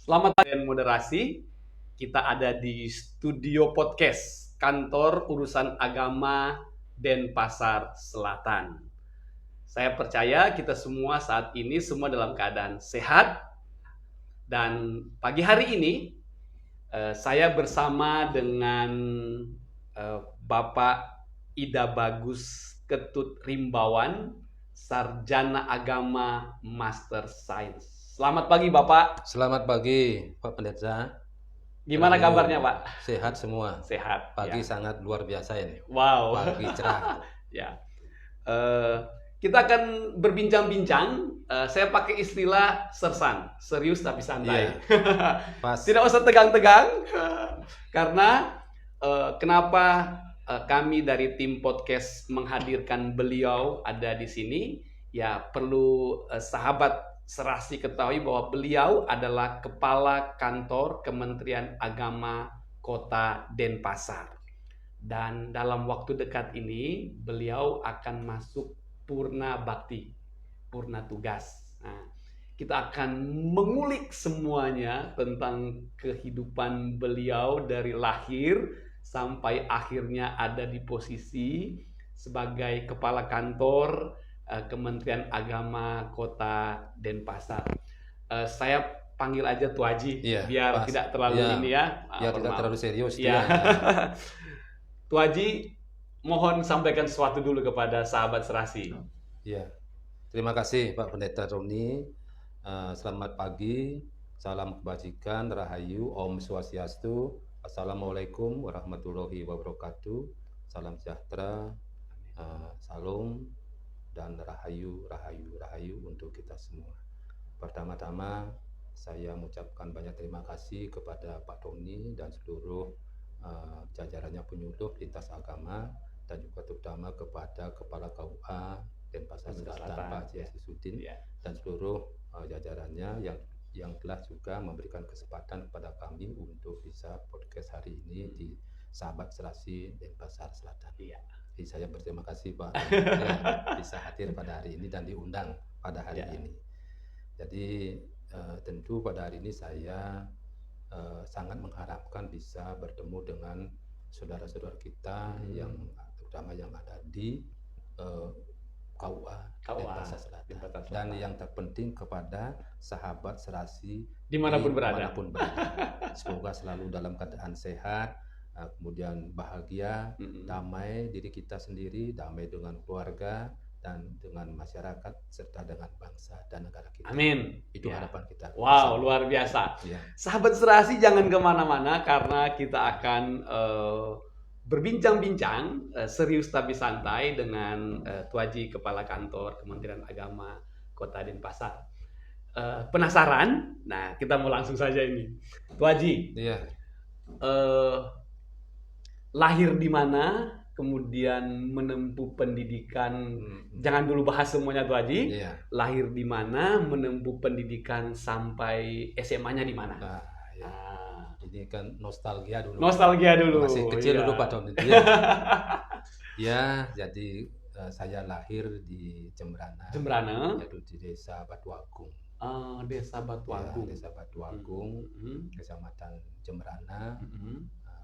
Selamat pagi dan moderasi. Kita ada di studio podcast kantor urusan agama Denpasar Selatan. Saya percaya kita semua saat ini semua dalam keadaan sehat dan pagi hari ini saya bersama dengan Bapak Ida Bagus Ketut Rimbawan, Sarjana Agama Master Science. Selamat pagi Bapak. Selamat pagi Pak Pendeta. Gimana kabarnya Pak? Sehat semua. Sehat. Pagi Ya. sangat luar biasa ini. Wow. Pagi cerah. Ya. Kita akan berbincang-bincang. Saya pakai istilah sersan, serius tapi santai. Pas. Tidak usah tegang-tegang. Karena kenapa kami dari tim podcast menghadirkan beliau ada di sini? Ya perlu sahabat serasi ketahui bahwa beliau adalah Kepala Kantor Kementerian Agama Kota Denpasar. Dan dalam waktu dekat ini beliau akan masuk purna bakti, purna tugas. Nah, kita akan mengulik semuanya tentang kehidupan beliau dari lahir sampai akhirnya ada di posisi sebagai Kepala Kantor Kementerian Agama Kota Denpasar. Saya panggil aja Tuaji biar tidak terlalu ini ya. Biar tidak terlalu serius. Ya. Tuaji, mohon sampaikan sesuatu dulu kepada sahabat serasi. Iya. Terima kasih Pak Pendeta Roni. Selamat pagi. Salam kebajikan, Rahayu, Om Swastiastu. Assalamualaikum warahmatullahi wabarakatuh. Salam sejahtera, salam dan rahayu untuk kita semua. Pertama-tama saya mengucapkan banyak terima kasih kepada Pak Tony dan seluruh jajarannya penyuluh lintas agama dan juga terutama kepada Kepala KUA Denpasar Selatan Pak Haji Sudin dan seluruh jajarannya yang telah juga memberikan kesempatan kepada kami untuk bisa podcast hari ini di Sahabat Serasi Denpasar Selatan. Jadi saya berterima kasih Pak bisa hadir pada hari ini dan diundang pada hari ini. Jadi tentu pada hari ini saya sangat mengharapkan bisa bertemu dengan saudara-saudara kita yang terutama yang ada di KUA Denpasar Selatan. Dan yang terpenting kepada sahabat serasi dimanapun berada. Semoga selalu dalam keadaan sehat, kemudian bahagia, damai diri kita sendiri, damai dengan keluarga dan dengan masyarakat serta dengan bangsa dan negara kita. Amin. Itu harapan kita. Wow, luar biasa. Sahabat serasi jangan kemana-mana karena kita akan berbincang-bincang serius tapi santai dengan Tuaji Kepala Kantor Kementerian Agama Kota Denpasar. Penasaran? Nah, kita mau langsung saja ini. Tuaji. Lahir di mana, kemudian menempuh pendidikan. Jangan dulu bahas semuanya Tuaji. Lahir di mana, menempuh pendidikan sampai SMA-nya di mana? Ini kan nostalgia dulu. Masih kecil dulu Pak Tony. Jadi saya lahir di Jembrana. Yaitu di Desa Batu Agung. Desa Batu Agung. Desa Batu Agung, Kecamatan Jembrana,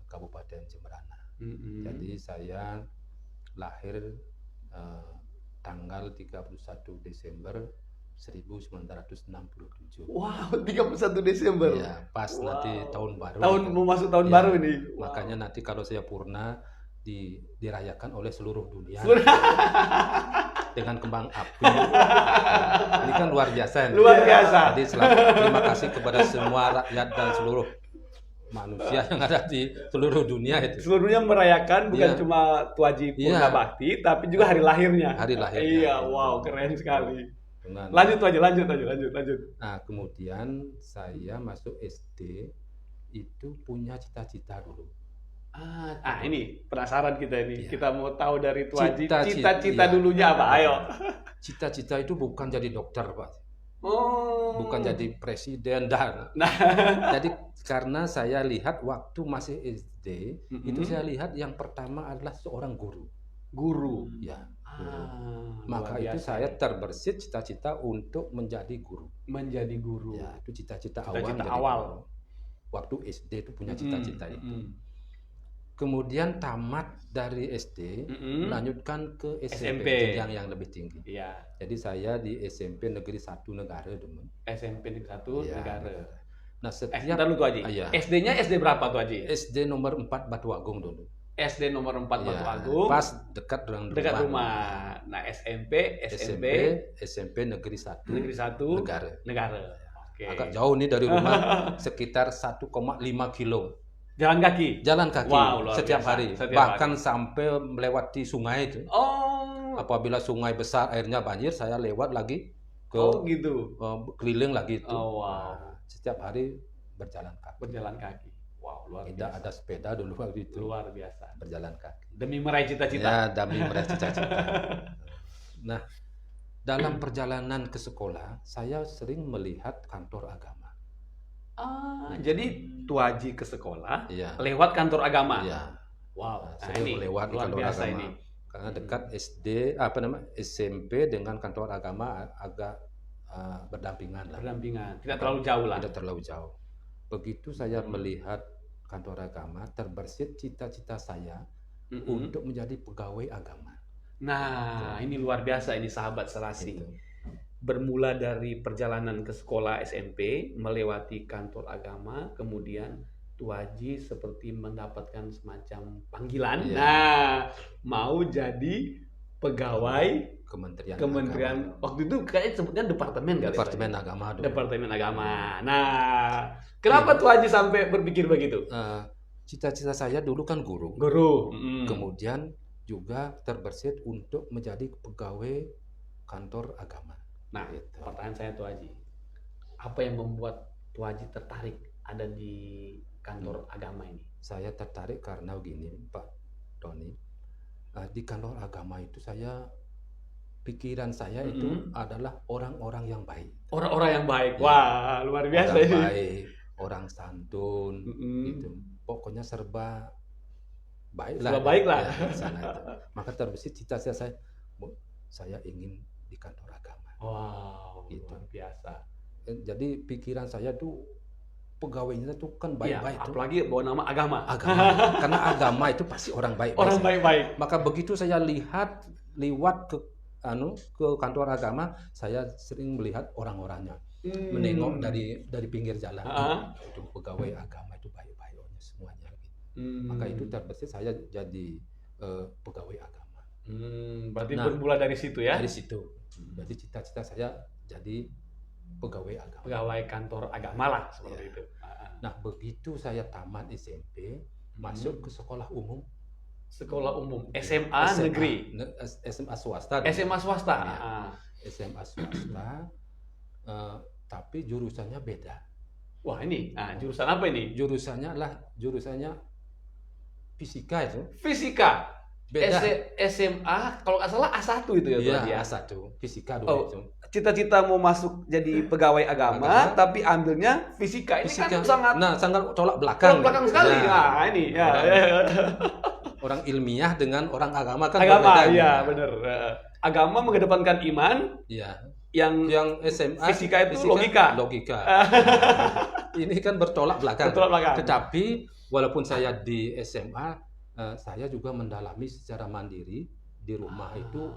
Kabupaten Jembrana. Jadi saya lahir tanggal 31 Desember 1967. Wow, 31 Desember. Ya, pas nanti tahun baru. Mau masuk tahun baru ini. Makanya nanti kalau saya purna dirayakan oleh seluruh dunia. Dengan kembang api. Ini kan luar biasa. Luar biasa. Jadi terima kasih kepada semua rakyat dan seluruh manusia yang ada di seluruh dunia itu. Seluruh dunia merayakan bukan cuma Tuaji Purna Bakti, tapi juga hari lahirnya. Iya, wow, keren sekali. Lanjut Tuaji, lanjut. Nah, kemudian saya masuk SD itu punya cita-cita dulu. Ini penasaran kita ini. Kita mau tahu dari Tuaji cita-cita dulunya apa? Ayo. Cita-cita itu bukan jadi dokter, Pak. Bukan jadi presiden dan. Jadi karena saya lihat waktu masih SD itu saya lihat yang pertama adalah seorang guru. Guru. Ya. Maka luar itu biasa saya ini. terbersit cita-cita untuk menjadi guru. Menjadi guru. Ya, itu cita-cita Cita-cita jadi awal. guru. Waktu SD itu punya cita-cita itu. Mm-mm. Kemudian tamat dari SD, Mm-mm. melanjutkan ke SMP. SMP, jenjang yang lebih tinggi. Iya, Jadi saya di SMP Negeri 1 Negara dulu. SMP Negeri 1 Iya, Negara. Nah, setiap Bentar dulu Tuh Haji. Iya. SD-nya SD berapa Tuh Haji? SD nomor 4 Batu Agung dulu. SD nomor 4 Batu Iya, Agung. pas dekat dengan Dekat rumah. Nah, SMP SMP Negeri 1 Negeri 1 Negara. Negara. Oke. Agak jauh nih dari rumah, sekitar 1,5 kilo. Jalan kaki. Jalan kaki Wow, luar setiap biasa. hari. Setiap Bahkan sampai melewati sungai itu. Oh. Apabila sungai besar airnya banjir, saya lewat lagi ke Oh gitu. keliling lagi itu. Oh wow. Nah, setiap hari berjalan kaki. Berjalan kaki. Wow, luar Tidak biasa. ada sepeda dulu waktu itu. Luar biasa. Berjalan kaki. Demi meraih cita-cita. Ya, demi meraih cita-cita. Nah, dalam perjalanan ke sekolah, saya sering melihat kantor agama. Jadi Tuh Haji ke sekolah Iya. lewat kantor agama. Iya. Wow. Nah, Nah, sering ini melewati luar kantor biasa agama. ini. Karena dekat SMP dengan kantor agama agak berdampingan lah. Berdampingan. Tidak terlalu jauh lah. Tidak terlalu jauh. Begitu saya melihat kantor agama, terbersit cita-cita saya untuk menjadi pegawai agama. Nah, ini luar biasa ini sahabat serasi. Gitu. Bermula dari perjalanan ke sekolah SMP, melewati kantor agama, kemudian Tuh Haji seperti mendapatkan semacam panggilan. Iya. Nah, mau jadi pegawai Kementerian Agama. waktu itu kayaknya sebutnya departemen kali ya, Departemen Pak? Agama dulu. Departemen Agama. Nah, kenapa Tuh Haji sampai berpikir begitu? Cita-cita saya dulu kan guru. Guru. Kemudian juga terbersit untuk menjadi pegawai kantor agama. Nah, Gitu. pertanyaan saya Tuh Haji, apa yang membuat Tuh Haji tertarik ada di kantor agama ini? Saya tertarik karena begini, Pak Doni. Di kantor agama itu pikiran saya itu adalah orang-orang yang baik. Orang-orang yang baik. Ya. Wah, luar biasa Orang ini. baik, orang santun, gitu. Pokoknya serba baik lah. Serba baik lah. Ya, di sana itu. Maka terbesit cita-cita saya ingin di kantor agama. Wow, Gitu. luar biasa. Jadi pikiran saya tuh pegawainya tuh kan Iya, baik-baik tuh. apalagi bawa nama agama. Agama. Karena agama itu pasti orang baik. Orang baik-baik. Maka begitu saya lewat ke kantor agama, saya sering melihat orang-orangnya. Menengok dari pinggir jalan. Itu pegawai agama itu baik-baik semuanya. Maka itu terbesit saya jadi pegawai agama. Berarti Nah, bermula dari situ ya? Dari situ. Jadi cita-cita saya jadi pegawai agama. Pegawai kantor agama lah seperti itu. Nah, begitu saya tamat SMP, masuk ke sekolah umum. Sekolah umum SMA negeri. SMA swasta. SMA swasta. SMA swasta. Tapi jurusannya beda. Wah, ini. Jurusan apa ini? Jurusannya fisika itu. Fisika. Beda. SMA kalau nggak salah A1 itu ya, Tuh Haji ya? A1, fisika dulu itu. Cita-cita mau masuk jadi pegawai agama, tapi ambilnya fisika. Ini Fisika. kan sangat tolak belakang. tolak belakang sekali. Nah, ini ya. Orang ilmiah dengan orang agama kan Agama, berbeda. iya benar. Agama mengedepankan iman, Iya. yang SMA fisika itu logika. Ini kan bertolak belakang. Bertolak belakang. Tetapi walaupun saya di SMA, saya juga mendalami secara mandiri di rumah itu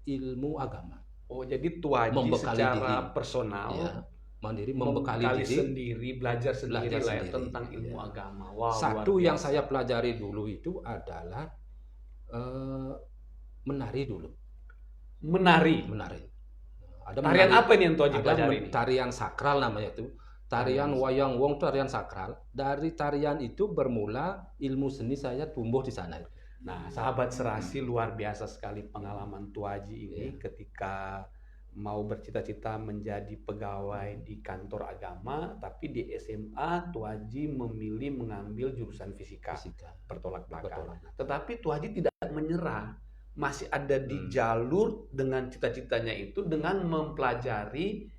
ilmu agama. Oh, jadi Tuh Haji Membekali secara diri. personal, Ya, mandiri membekali diri. sendiri, belajar sendiri Belajar lah ya, sendiri. tentang ilmu Iya. agama. Wow, Satu luar yang biasa. saya pelajari dulu itu adalah menari dulu. menari. Ada Tarian menari. apa ini yang Tuh Haji Ada pelajari ini? tarian sakral namanya itu. Tarian wayang wong itu tarian sakral. Dari tarian itu bermula ilmu seni saya tumbuh di sana. Nah, sahabat serasi, luar biasa sekali pengalaman Tuh Haji ini ketika mau bercita-cita menjadi pegawai di kantor agama, tapi di SMA Tuh Haji memilih mengambil jurusan fisika. Bertolak belakang. Tetapi Tuh Haji tidak menyerah, masih ada di jalur dengan cita-citanya itu dengan mempelajari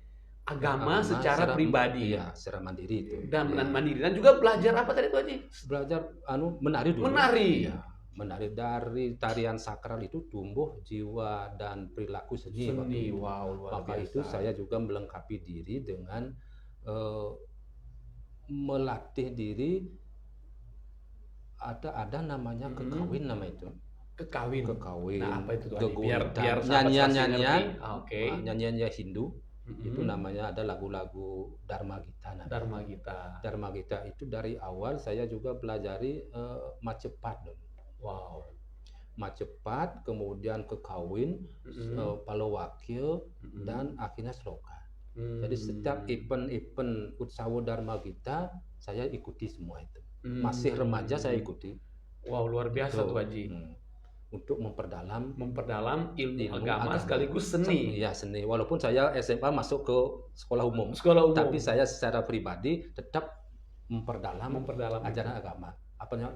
agama secara pribadi. Iya, secara mandiri itu. Dan mandiri, dan juga belajar apa tadi Tuh Haji? Belajar menari dulu. Menari. Iya. menari dari tarian sakral itu tumbuh jiwa dan perilaku seni, Bapak Seni, Ibu. wow, luar Maka biasa. itu saya juga melengkapi diri dengan melatih diri, ada namanya kekawin nama itu. Kekawin. Kekawin, Nah, apa itu tuh, Haji? geguritan, Biar sahabat nyanyian-nyanyian, ngerti. Oke. nyanyian Hindu. Itu namanya ada lagu-lagu Dharma Gita namanya. Dharma Gita. Dharma Gita itu dari awal saya juga pelajari Macepat. Wow. Macepat, kemudian kekawin, Palawakya, dan akhirnya Sloka. Jadi setiap event-event Utsawa Dharma Gita saya ikuti semua itu. Masih remaja saya ikuti. Wow, luar biasa tuh, Haji. Untuk memperdalam ilmu agama sekaligus seni. Iya, seni. Walaupun saya SMA masuk ke sekolah umum, tapi saya secara pribadi tetap memperdalam ajaran agama.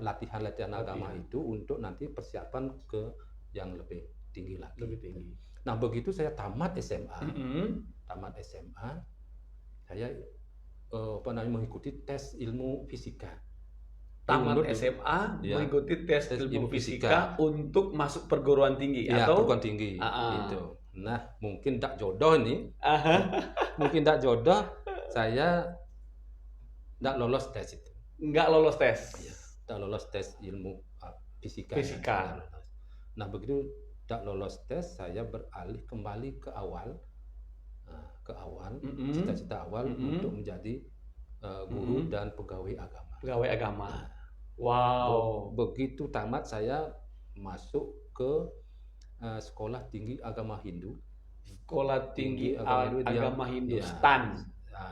Latihan agama itu untuk nanti persiapan ke yang lebih tinggi lagi. Nah, begitu saya tamat SMA, saya mengikuti tes ilmu fisika. Tamat SMA mengikuti tes ilmu fisika untuk masuk perguruan tinggi atau perguruan tinggi gitu. Nah, mungkin tak jodoh nih. Saya tidak lolos tes itu. Nggak lolos tes. Tidak lolos tes ilmu fisika. Nah, begitu tidak lolos tes, saya beralih kembali ke awal, cita-cita awal untuk menjadi guru dan pegawai agama. Wow. Begitu tamat saya masuk ke Sekolah Tinggi Agama Hindu. Sekolah Tinggi Agama Hindu, STAN.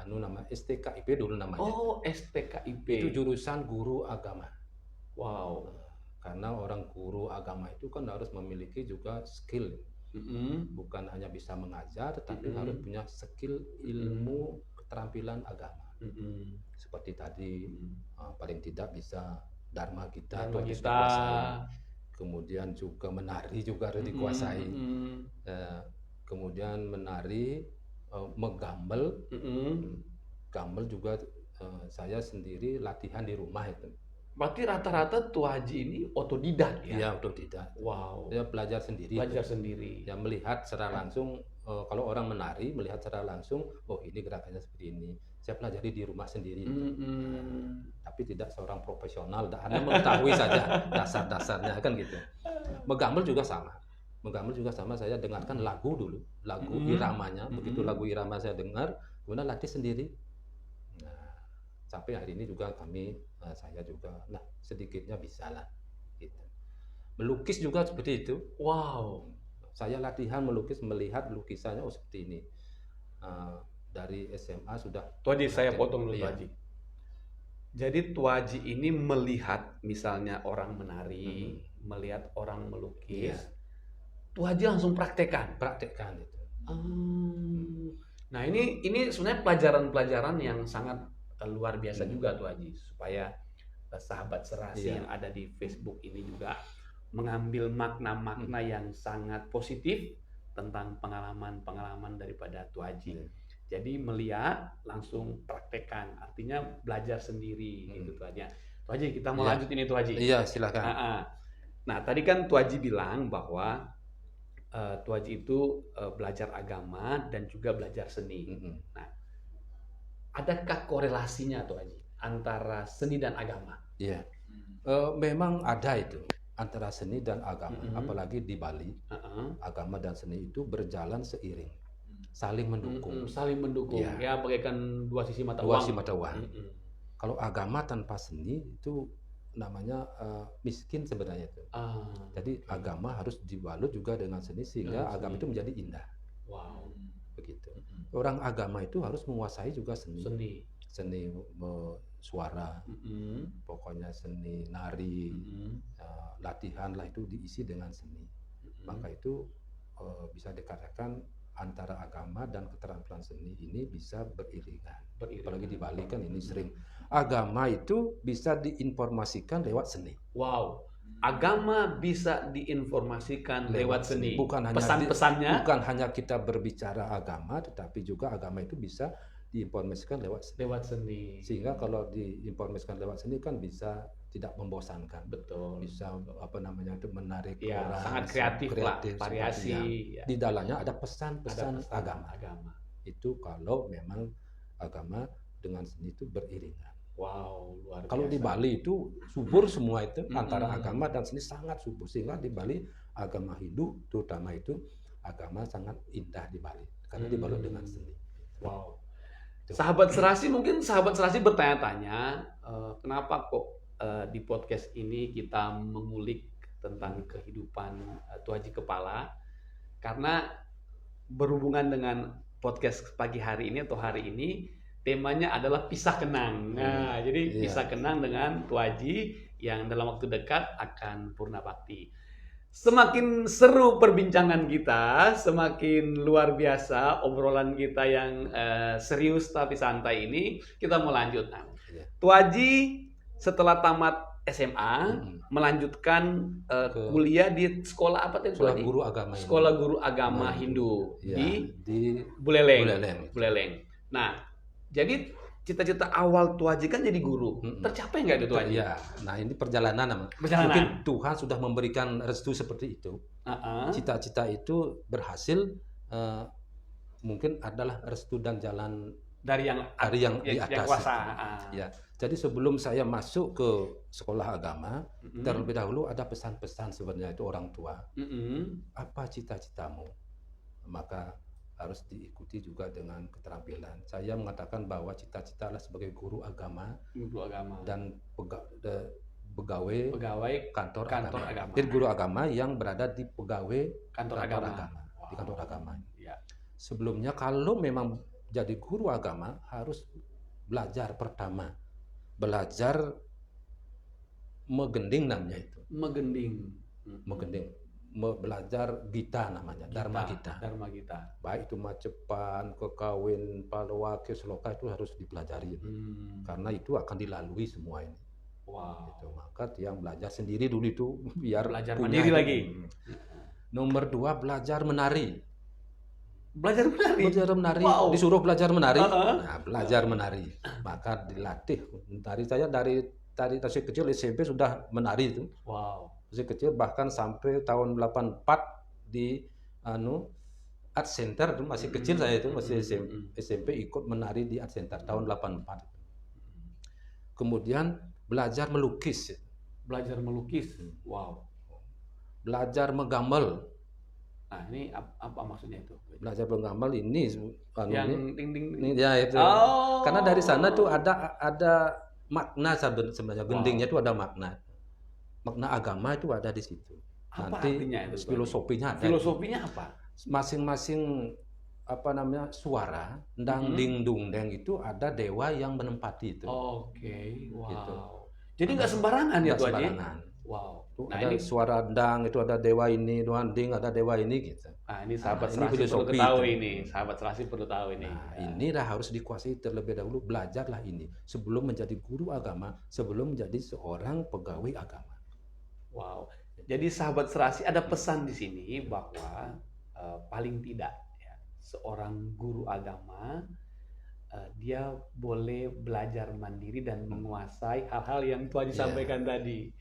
Nama STKIP dulu namanya. Oh, STKIP. Itu jurusan guru agama. Wow. Karena orang guru agama itu kan harus memiliki juga skill. Bukan hanya bisa mengajar, tetapi harus punya skill ilmu keterampilan agama. Seperti tadi, paling tidak bisa Dharma Gita harus dikuasai. Kemudian juga menari juga harus dikuasai. Kemudian menari, menggambel, gambel juga saya sendiri latihan di rumah itu. Berarti rata-rata Tua Haji ini otodidak ya? Iya, otodidak. Wow. Saya belajar sendiri. Ya, melihat secara langsung, kalau orang menari, melihat secara langsung, oh ini gerakannya seperti ini. Saya pelajari di rumah sendiri. Tapi tidak seorang profesional, hanya mengetahui saja dasar-dasarnya kan gitu. Menggambel juga sama. Saya dengarkan lagu dulu, lagu iramanya. Begitu lagu irama saya dengar, kemudian latih sendiri. Nah, sampai hari ini juga saya juga, sedikitnya bisa lah. Gitu. Melukis juga seperti itu. Wow. Saya latihan melukis, melihat lukisannya seperti ini. Dari SMA sudah. Tua Haji, saya potong dulu, Tua Haji. Jadi Tua Haji ini melihat misalnya orang menari, melihat orang melukis, Tua Haji langsung praktekkan itu. Nah, ini sebenarnya pelajaran-pelajaran yang sangat luar biasa juga Tua Haji, supaya sahabat serasi yang ada di Facebook ini juga mengambil makna-makna yang sangat positif tentang pengalaman-pengalaman daripada Tua Haji. Jadi melihat langsung praktekkan, artinya belajar sendiri gitu Tua Haji. Tua Haji, kita mau lanjut ini Tua Haji. Iya, silakan. Nah, tadi kan Tua Haji bilang bahwa Tua Haji itu belajar agama dan juga belajar seni. Nah, adakah korelasinya Tua Haji antara seni dan agama? Iya, memang ada itu antara seni dan agama. Apalagi di Bali, agama dan seni itu berjalan seiring. Saling mendukung. Ya, bagaikan dua sisi mata uang. Kalau agama tanpa seni itu namanya miskin sebenarnya itu. Jadi agama harus dibalut juga dengan seni sehingga agama itu menjadi indah. Wow. Begitu. Orang agama itu harus menguasai juga seni. Suara, pokoknya seni nari, latihan lah itu diisi dengan seni. Maka itu bisa dikatakan antara agama dan keterampilan seni ini bisa beriringan. Apalagi di Bali kan ini sering. Agama itu bisa diinformasikan lewat seni. Wow. Agama bisa diinformasikan lewat seni. Bukan hanya pesan-pesannya. Bukan hanya kita berbicara agama, tetapi juga agama itu bisa diinformasikan lewat seni. Lewat seni. Sehingga kalau diinformasikan lewat seni kan bisa tidak membosankan. Betul. Bisa itu menarik Ya, orang, sangat kreatif lah, seperti variasi. yang Ya. di dalamnya ada pesan-pesan Ada agama. Itu kalau memang agama dengan seni itu beriringan. Wow, luar biasa. Kalau di Bali itu subur semua itu antara agama dan seni sangat subur, sehingga di Bali agama Hindu terutama itu agama sangat indah di Bali karena dibalut dengan seni. Wow. Sahabat Serasi bertanya-tanya, kenapa kok di podcast ini kita mengulik tentang kehidupan Tua Haji Kepala? Karena berhubungan dengan podcast pagi hari ini atau hari ini, temanya adalah pisah kenang. Nah, jadi pisah kenang dengan Tua Haji yang dalam waktu dekat akan purna bakti. Semakin seru perbincangan kita, semakin luar biasa obrolan kita yang serius tapi santai ini, kita mau lanjut. Tua Haji setelah tamat SMA melanjutkan kuliah di sekolah apa tadi? Sekolah guru agama. Sekolah guru agama Hindu di Buleleng. Nah, jadi cita-cita awal Tua Haji kan jadi guru. Tercapai nggak itu Tua Haji? Ya, nah ini perjalanan. Mungkin Tuhan sudah memberikan restu seperti itu. Cita-cita itu berhasil, mungkin adalah restu dan jalan dari yang di atas. Kuasa. Ya. Jadi sebelum saya masuk ke sekolah agama, terlebih dahulu ada pesan-pesan sebenarnya itu orang tua. Apa cita-citamu? Maka harus diikuti juga dengan keterampilan. Saya mengatakan bahwa cita-cita adalah sebagai guru agama dan pegawai kantor agama. Jadi guru agama yang berada di pegawai kantor agama. Di kantor agama. Ya. Sebelumnya kalau memang jadi guru agama harus belajar pertama. Belajar megending namanya itu. Megending. Belajar gita namanya, Dharma Gita. Baik itu Macepan, Kekawin, Palawake, Sloka itu harus dipelajari. Karena itu akan dilalui semua ini. Wow. Gitu. Maka yang belajar sendiri dulu itu biar belajar punya mandiri lagi. Nomor 2 belajar menari. Belajar menari. Wow. Disuruh belajar menari. Nah, belajar menari. Maka dilatih menari. Saya dari masih kecil SMP sudah menari itu. Wow. Masih kecil bahkan sampai tahun 84 di Art Center itu masih kecil saya itu masih SMP ikut menari di Art Center tahun 84. Kemudian belajar melukis. Wow. Belajar menggambar. Nah, ini apa maksudnya itu? Belajar menggambar ini yang ding. Ya itu. Karena dari sana tuh ada makna sebenarnya, gendingnya itu ada makna agama itu ada di situ. Apa nanti artinya itu? Filosofinya ada. Filosofinya apa? Masing-masing suara dang ding dung deng itu ada dewa yang menempati itu. Oke. Wow. Gitu. Jadi nggak sembarangan ya Tua Haji? Wow. Ada suara dang itu ada dewa ini, ding ada dewa ini gitu. Nah, ini sahabat Serasi perlu tahu ini. Sahabat Serasi perlu tahu ini. Nah, inilah harus dikuasai terlebih dahulu, belajarlah ini sebelum menjadi guru agama, sebelum menjadi seorang pegawai agama. Wow. Jadi sahabat Serasi ada pesan di sini bahwa paling tidak ya, seorang guru agama dia boleh belajar mandiri dan menguasai hal-hal yang Tua Haji sampaikan tadi.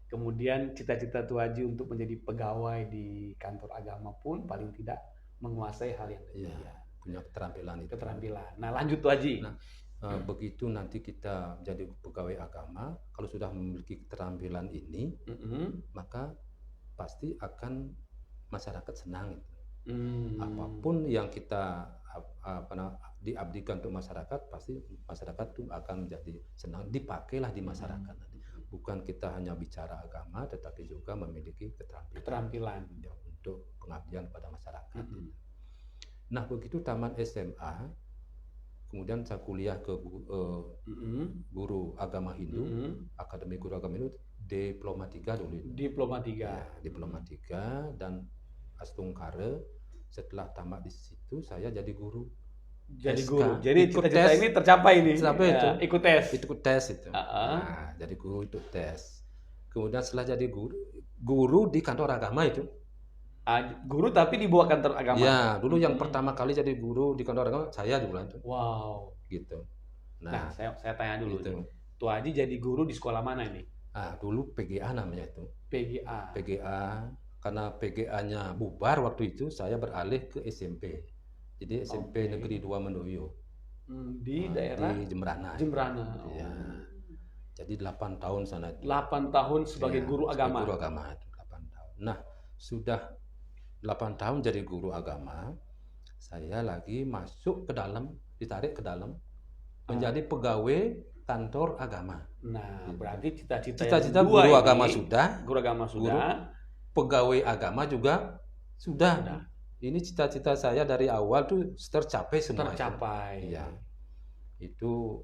Kemudian cita-cita Tua Haji untuk menjadi pegawai di kantor agama pun paling tidak menguasai hal yang demikian. Punya keterampilan itu. Nah, lanjut Tua Haji. Begitu nanti kita jadi pegawai agama, kalau sudah memiliki keterampilan ini, maka pasti akan masyarakat senang. Apapun yang kita diabdikan untuk masyarakat, pasti masyarakat itu akan menjadi senang, dipakailah di masyarakat. Bukan kita hanya bicara agama, tetapi juga memiliki keterampilan untuk pengabdian pada masyarakat. Nah, begitu tamat SMA, kemudian saya kuliah ke guru agama Hindu, Akademi Guru Agama Hindu, Diploma 3 dulu. Diploma 3. Ya, Diploma 3 dan Astungkara. Setelah tamat di situ, saya jadi guru. Jadi cita-cita ini tercapai ini. Ikut tes. Ikut tes itu. Nah, jadi guru itu tes. Kemudian setelah jadi guru di kantor agama itu. Guru tapi di bawah kantor agama. Ya, dulu yang pertama kali jadi guru di kantor agama saya dulu itu. Wow. Gitu. Nah, saya tanya dulu. Gitu. Tua Haji jadi guru di sekolah mana ini? Dulu PGA namanya itu. PGA. PGA, karena PGA-nya bubar waktu itu, saya beralih ke SMP. Jadi SMP Oke. Negeri 2 Menuyu. Di daerah Di Jembrana. Jembrana. Ya. Jadi 8 tahun sana. 8 tahun sebagai Ya, guru sebagai agama. guru agama itu 8 tahun. Nah, sudah 8 tahun jadi guru agama, saya lagi masuk ke dalam, ditarik ke dalam menjadi pegawai kantor agama. Nah, berarti cita-cita Cita-cita yang kedua guru ini, agama sudah, guru agama sudah, pegawai agama juga sudah. Sudah. Ini cita-cita saya dari awal tuh tercapai semua. tercapai. Iya. Itu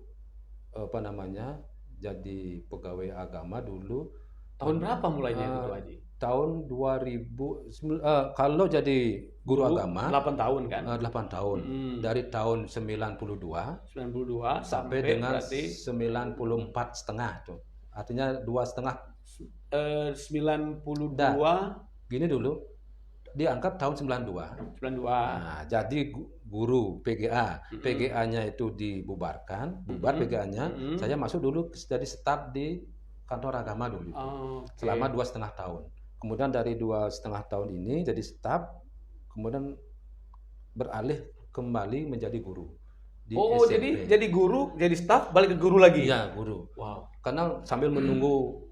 apa namanya? Jadi pegawai agama dulu. Tahun berapa mulainya itu Tuh Haji? Tahun 2000, kalau jadi guru agama 8 tahun kan? 8 tahun. Dari tahun 92 92 sampai dengan berarti 94 setengah tuh. Artinya 2,5. 92 Gini dulu, diangkat tahun 92. 92. Nah, jadi guru PGA, PGA-nya itu dibubarkan, bubar PGA-nya. Saya masuk dulu jadi staf di kantor agama dulu, selama 2,5 tahun. Kemudian dari 2,5 tahun ini jadi staf, kemudian beralih kembali menjadi guru di SMP. jadi guru, jadi staf, balik ke guru lagi. Iya, guru. Wow. Karena sambil menunggu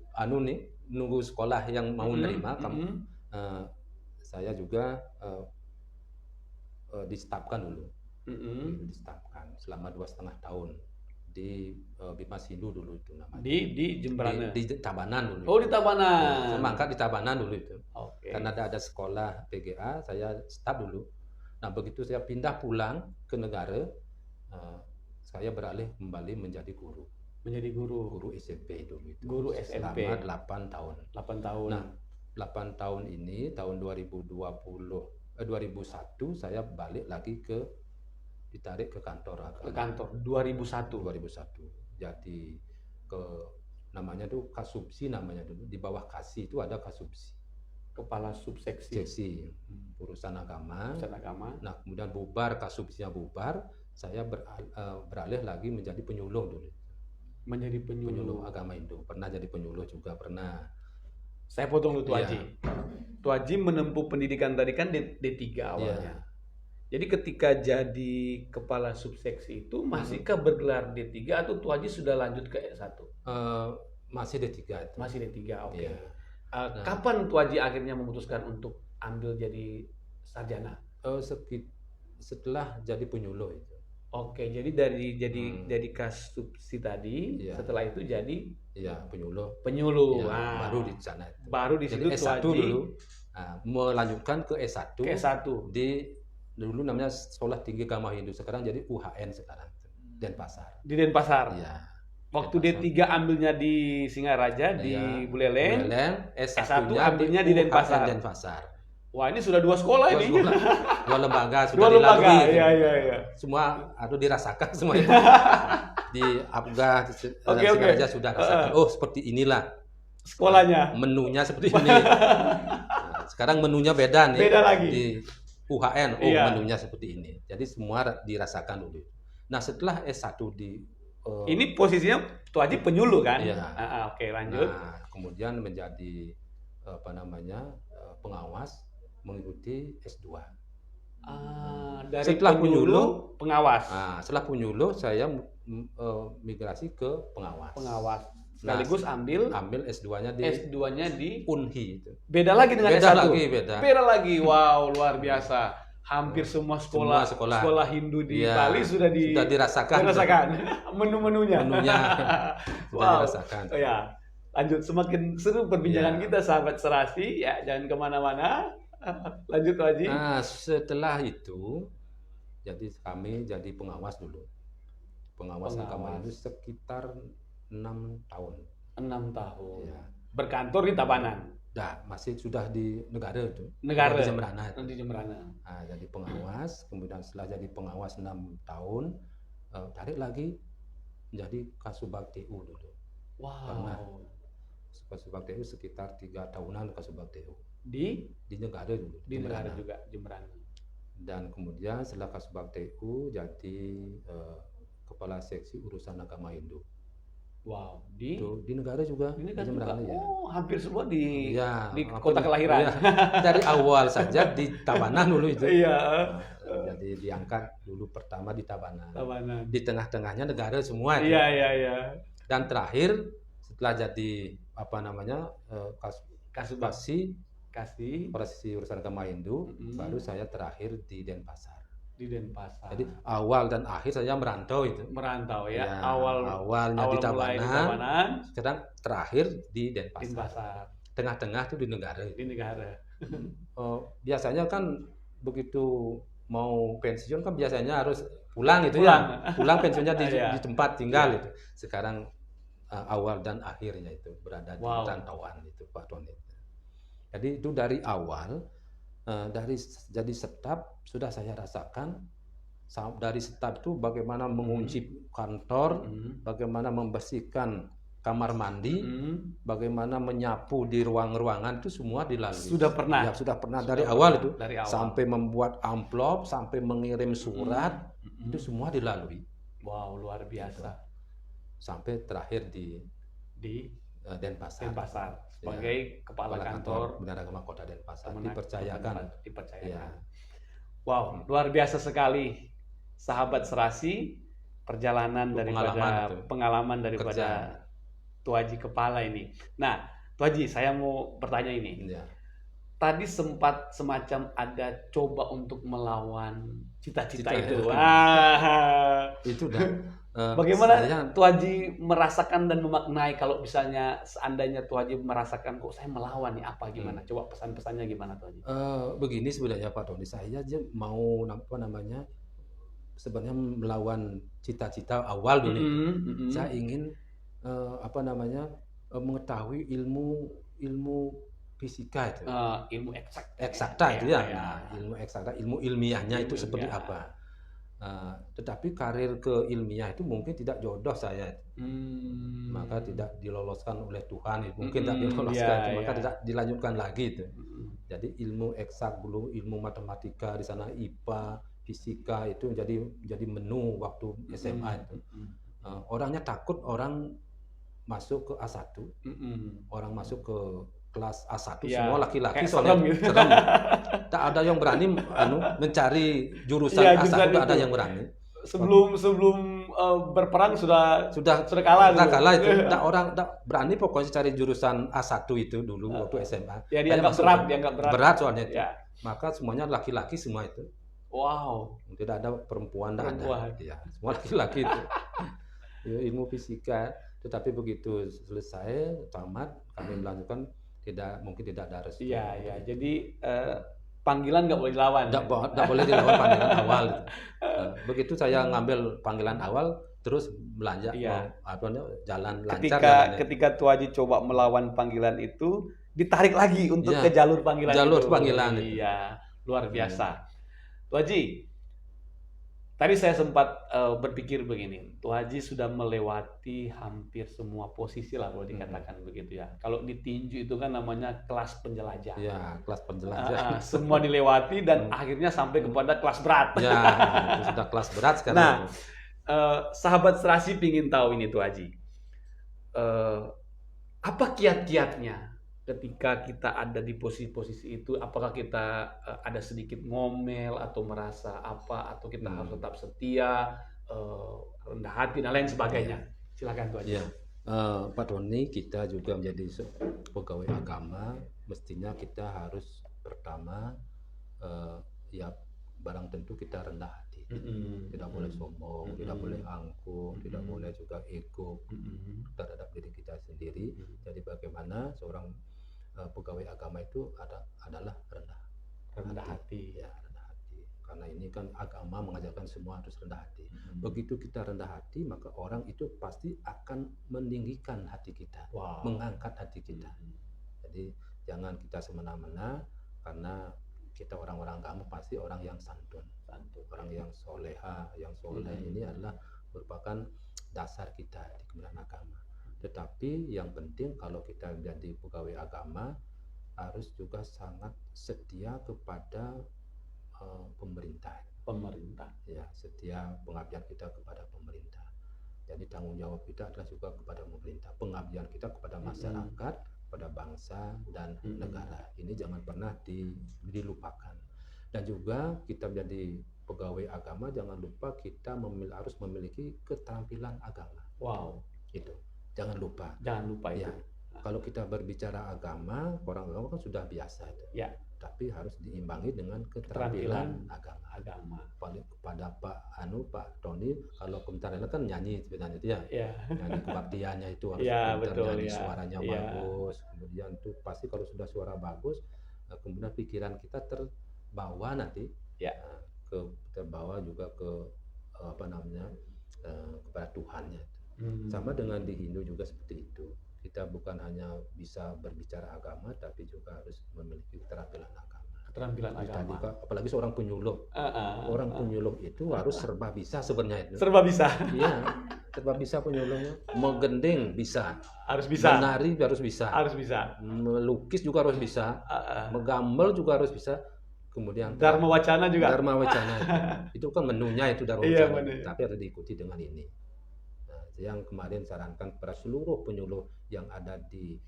nunggu sekolah yang mau nerima, saya juga distafkan dulu. Distafkan selama 2,5 tahun di Bimas Hindu dulu itu namanya. Di Jembrana. Di Tabanan dulu. Oh, di Tabanan. Ya, saya mangkat di Tabanan dulu itu. Oke. Karena ada sekolah PGA, saya staf dulu. Nah, begitu saya pindah pulang ke negara, saya beralih kembali menjadi guru. Menjadi guru. Guru SMP dulu itu. Guru SMP. Selama 8 tahun. 8 tahun. Nah, 8 tahun ini tahun 2001 saya balik lagi ditarik ke kantor agama. Ke kantor 2001. Jadi namanya tuh Kasubsi namanya dulu. Di bawah Kasih itu ada Kasubsi. Kepala subseksi. Seksi urusan agama. Nah, kemudian bubar, Kasubsinya bubar, saya beralih lagi menjadi penyuluh dulu. Menjadi penyuluh agama Hindu. Pernah jadi penyuluh juga pernah. Saya potong dulu Tuh Haji. Tuh Haji menempuh pendidikan tadi kan D3 awalnya. Jadi ketika jadi kepala subseksi itu masihkah bergelar D3 atau Tuh Haji sudah lanjut ke S1? Masih D3 itu. Masih D3, oke. Ya. Kapan Tuh Haji akhirnya memutuskan untuk ambil jadi sarjana? Setelah jadi penyuluh itu. Oke, jadi dari Kasubsi tadi, setelah itu jadi penyuluh. Ya, baru di sana itu. Baru di situ S1 dulu. Melanjutkan ke S1. Dulu namanya Sekolah Tinggi Agama Hindu, sekarang jadi UHN sekarang. Denpasar. Di Denpasar. Iya. Waktu D3 ambilnya di Singaraja, di Buleleng. S1 ambilnya di Denpasar. Wah, ini sudah 2 sekolah ini. 2 lembaga sudah 2 lembaga. dilalui. Iya. Semua dirasakan semua itu. Di Abga, Singaraja sudah rasakan. Oh, seperti inilah sekolahnya. Menunya seperti ini. Sekarang menunya beda nih. Beda lagi. Di UHN, menunya seperti ini. Jadi semua dirasakan dulu. Nah, setelah S1 ini posisinya Tuh Haji penyuluh kan? Iya. Oke, lanjut. Nah, kemudian menjadi pengawas mengikuti S2. Dari setelah penyuluh pengawas. Setelah penyuluh saya migrasi ke pengawas. Sekaligus ambil S2-nya di Unhi itu. Beda lagi dengan S1. Beda lagi. Wow, luar biasa. Hampir semua sekolah Hindu di Bali sudah dirasakan menu-menunya. Sudah dirasakan. Ya. Lanjut, semakin seru perbincangan kita sahabat Serasi ya, jangan kemana-mana. Lanjut Tuh Haji. Nah, setelah itu kami jadi pengawas dulu. Pengawas agama Hindu sekitar 6 tahun. 6 tahun. Ya. Berkantor di Tabanan. Masih sudah di negara itu. Negara. Di Jembrana. Nah, jadi pengawas, kemudian setelah jadi pengawas 6 tahun, tarik lagi menjadi Kasubag TU dulu. Wow. Kasubag TU sekitar 3 tahunan Kasubag TU. Di negara dulu. Di negara juga, Jembrana. Dan kemudian setelah Kasubag TU jadi kepala seksi urusan agama Hindu. Wow, Itu di negara juga ini kan di juga. Jemberana ya. Oh, hampir semua di Ya, kota kelahiran. ya, dari awal saja di Tabanan dulu itu. Iya. Jadi diangkat dulu pertama di Tabanan. Tabanan. Di tengah-tengahnya negara semua itu. Iya, iya, iya. Dan terakhir setelah jadi apa namanya Kasubag. Kasih operasi urusan agama Hindu, baru saya terakhir di Denpasar. Di Denpasar. Jadi awal dan akhir saya merantau itu. Merantau ya. Ya, Awalnya awal mulai di di Tabanan, Tabanan, sekarang terakhir di Denpasar. Denpasar. Tengah-tengah itu di negara. Di negara. Biasanya kan begitu mau pensiun kan biasanya harus pulang itu ya. Pulang pensiunnya di tempat tinggal itu. Sekarang awal dan akhirnya itu berada di perantauan itu Pak Tony. Jadi itu dari awal dari jadi staf sudah saya rasakan dari staf itu bagaimana mengunci kantor, bagaimana membersihkan kamar mandi, bagaimana menyapu di ruang-ruangan itu semua dilalui. Sudah pernah. Ya, sudah pernah dari awal itu. Sampai membuat amplop, sampai mengirim surat, itu semua dilalui. Wow, luar biasa. Sampai terakhir di Denpasar. Sebagai kepala kantor Bendahara Agama Kota Denpasar. Dipercayakan. Ya. Wow, luar biasa sekali, sahabat Serasi, perjalanan daripada pengalaman daripada Tuaji Kepala ini. Nah, Tuaji, saya mau bertanya ini. Ya. Tadi sempat semacam ada coba untuk melawan cita-cita itu. Itu dah. Bagaimana Tuaji merasakan dan memaknai kalau misalnya seandainya Tuaji merasakan kok saya melawan nih apa gimana? Coba pesan-pesannya gimana Tuaji? Begini sebenarnya Pak Tony, saya aja mau sebenarnya melawan cita-cita awal dulu itu. Saya ingin mengetahui ilmu fisika itu. Ilmu eksakta itu ya. Ilmu eksakta, ilmu ilmiahnya itu seperti apa. Tetapi karir ke ilmiah itu mungkin tidak jodoh saya. Maka tidak diloloskan oleh Tuhan, mungkin tidak diloloskan, maka tidak dilanjutkan lagi itu. Jadi ilmu eksak dulu, ilmu matematika di sana, IPA, fisika itu jadi menu waktu SMA itu. Orangnya takut orang masuk ke A1, orang masuk ke kelas A1 semua laki-laki soalnya serem. Tak ada yang berani mencari jurusan A1, tak ada yang berani. Sebelum berperang sudah kalah. Kalah itu. Orang tak berani pokoknya cari jurusan A1 itu dulu waktu SMA. Ya dianggap berat. Berat soalnya itu. Maka semuanya laki-laki semua itu. Wow. Tidak ada perempuan, tidak ada. Ya, semua laki-laki itu. Ilmu fisika. Tetapi begitu selesai tamat kami melanjutkan mungkin tidak ada restu. Iya. Jadi panggilan nggak boleh dilawan. Nggak boleh dilawan panggilan awal. Begitu saya ngambil panggilan awal, terus belanjak jalan lancar. Ketika Tuaji coba melawan panggilan itu, ditarik lagi untuk ke jalur panggilan. Panggilan. Iya, luar biasa. Tuaji, tadi saya sempat berpikir begini, Tuaji sudah melewati hampir semua posisi lah kalau dikatakan begitu ya. Kalau ditinju itu kan namanya kelas penjelajah. Ya, kelas penjelajah. Semua dilewati dan akhirnya sampai kepada kelas berat. Ya, itu sudah kelas berat sekarang. Nah, sahabat Serasi pingin tahu ini Tuaji. Apa kiat-kiatnya ketika kita ada di posisi-posisi itu? Apakah kita ada sedikit ngomel atau merasa apa, atau kita harus tetap setia, rendah hati dan lain sebagainya? Silakan Tuaji. Ya, Pak Tony, kita juga menjadi pegawai agama, mestinya kita harus pertama barang tentu kita rendah hati. Tidak boleh sombong, tidak boleh angkuh, tidak boleh juga ego terhadap diri kita sendiri. Jadi bagaimana seorang pegawai agama itu adalah rendah hati. Ya, rendah hati. Karena ini kan agama mengajarkan semua harus rendah hati. Begitu kita rendah hati, maka orang itu pasti akan meninggikan hati kita, mengangkat hati kita. Jadi jangan kita semena-mena, karena kita orang-orang agama pasti orang yang santun, orang yang soleha, yang soleh. Ini adalah merupakan dasar kita di kemuliaan agama. Tetapi yang penting kalau kita menjadi pegawai agama harus juga sangat setia kepada pemerintah. Pemerintah. Ya, setia pengabdian kita kepada pemerintah. ini tanggung jawab kita adalah juga kepada pemerintah, pengabdian kita kepada masyarakat, kepada bangsa dan negara. Ini jangan pernah dilupakan. Dan juga kita menjadi pegawai agama, jangan lupa kita harus memiliki keterampilan agama. Wow. Itu jangan lupa. Jangan lupa itu. Ya, kalau kita berbicara agama, orang agama kan sudah biasa itu. Ya. Tapi harus diimbangi dengan keterampilan agama. Kepada Pak Tony, kalau komentarnya kan nyanyi sebenarnya itu ya. Ya. Nyanyi kebaktiannya itu harus betul, nyanyi suaranya bagus. Kemudian itu pasti kalau sudah suara bagus, kemudian pikiran kita terbawa nanti. Ya. Terbawa juga ke kepada Tuhannya. Sama dengan di Hindu juga seperti itu. Kita bukan hanya bisa berbicara agama, tapi juga harus memiliki keterampilan agama. Apalagi seorang penyuluh. Orang penyuluh itu harus serba bisa sebenarnya itu. Serba bisa. Iya, serba bisa penyuluhnya. Menggending bisa. Harus bisa. Menari harus bisa. Harus bisa. Melukis juga harus bisa. Menggambar juga harus bisa. Kemudian Dharma Wacana juga. Dharma Wacana itu kan menunya itu Dharma Wacana, tapi harus diikuti dengan ini. Nah, yang kemarin sarankan kepada seluruh penyuluh yang ada di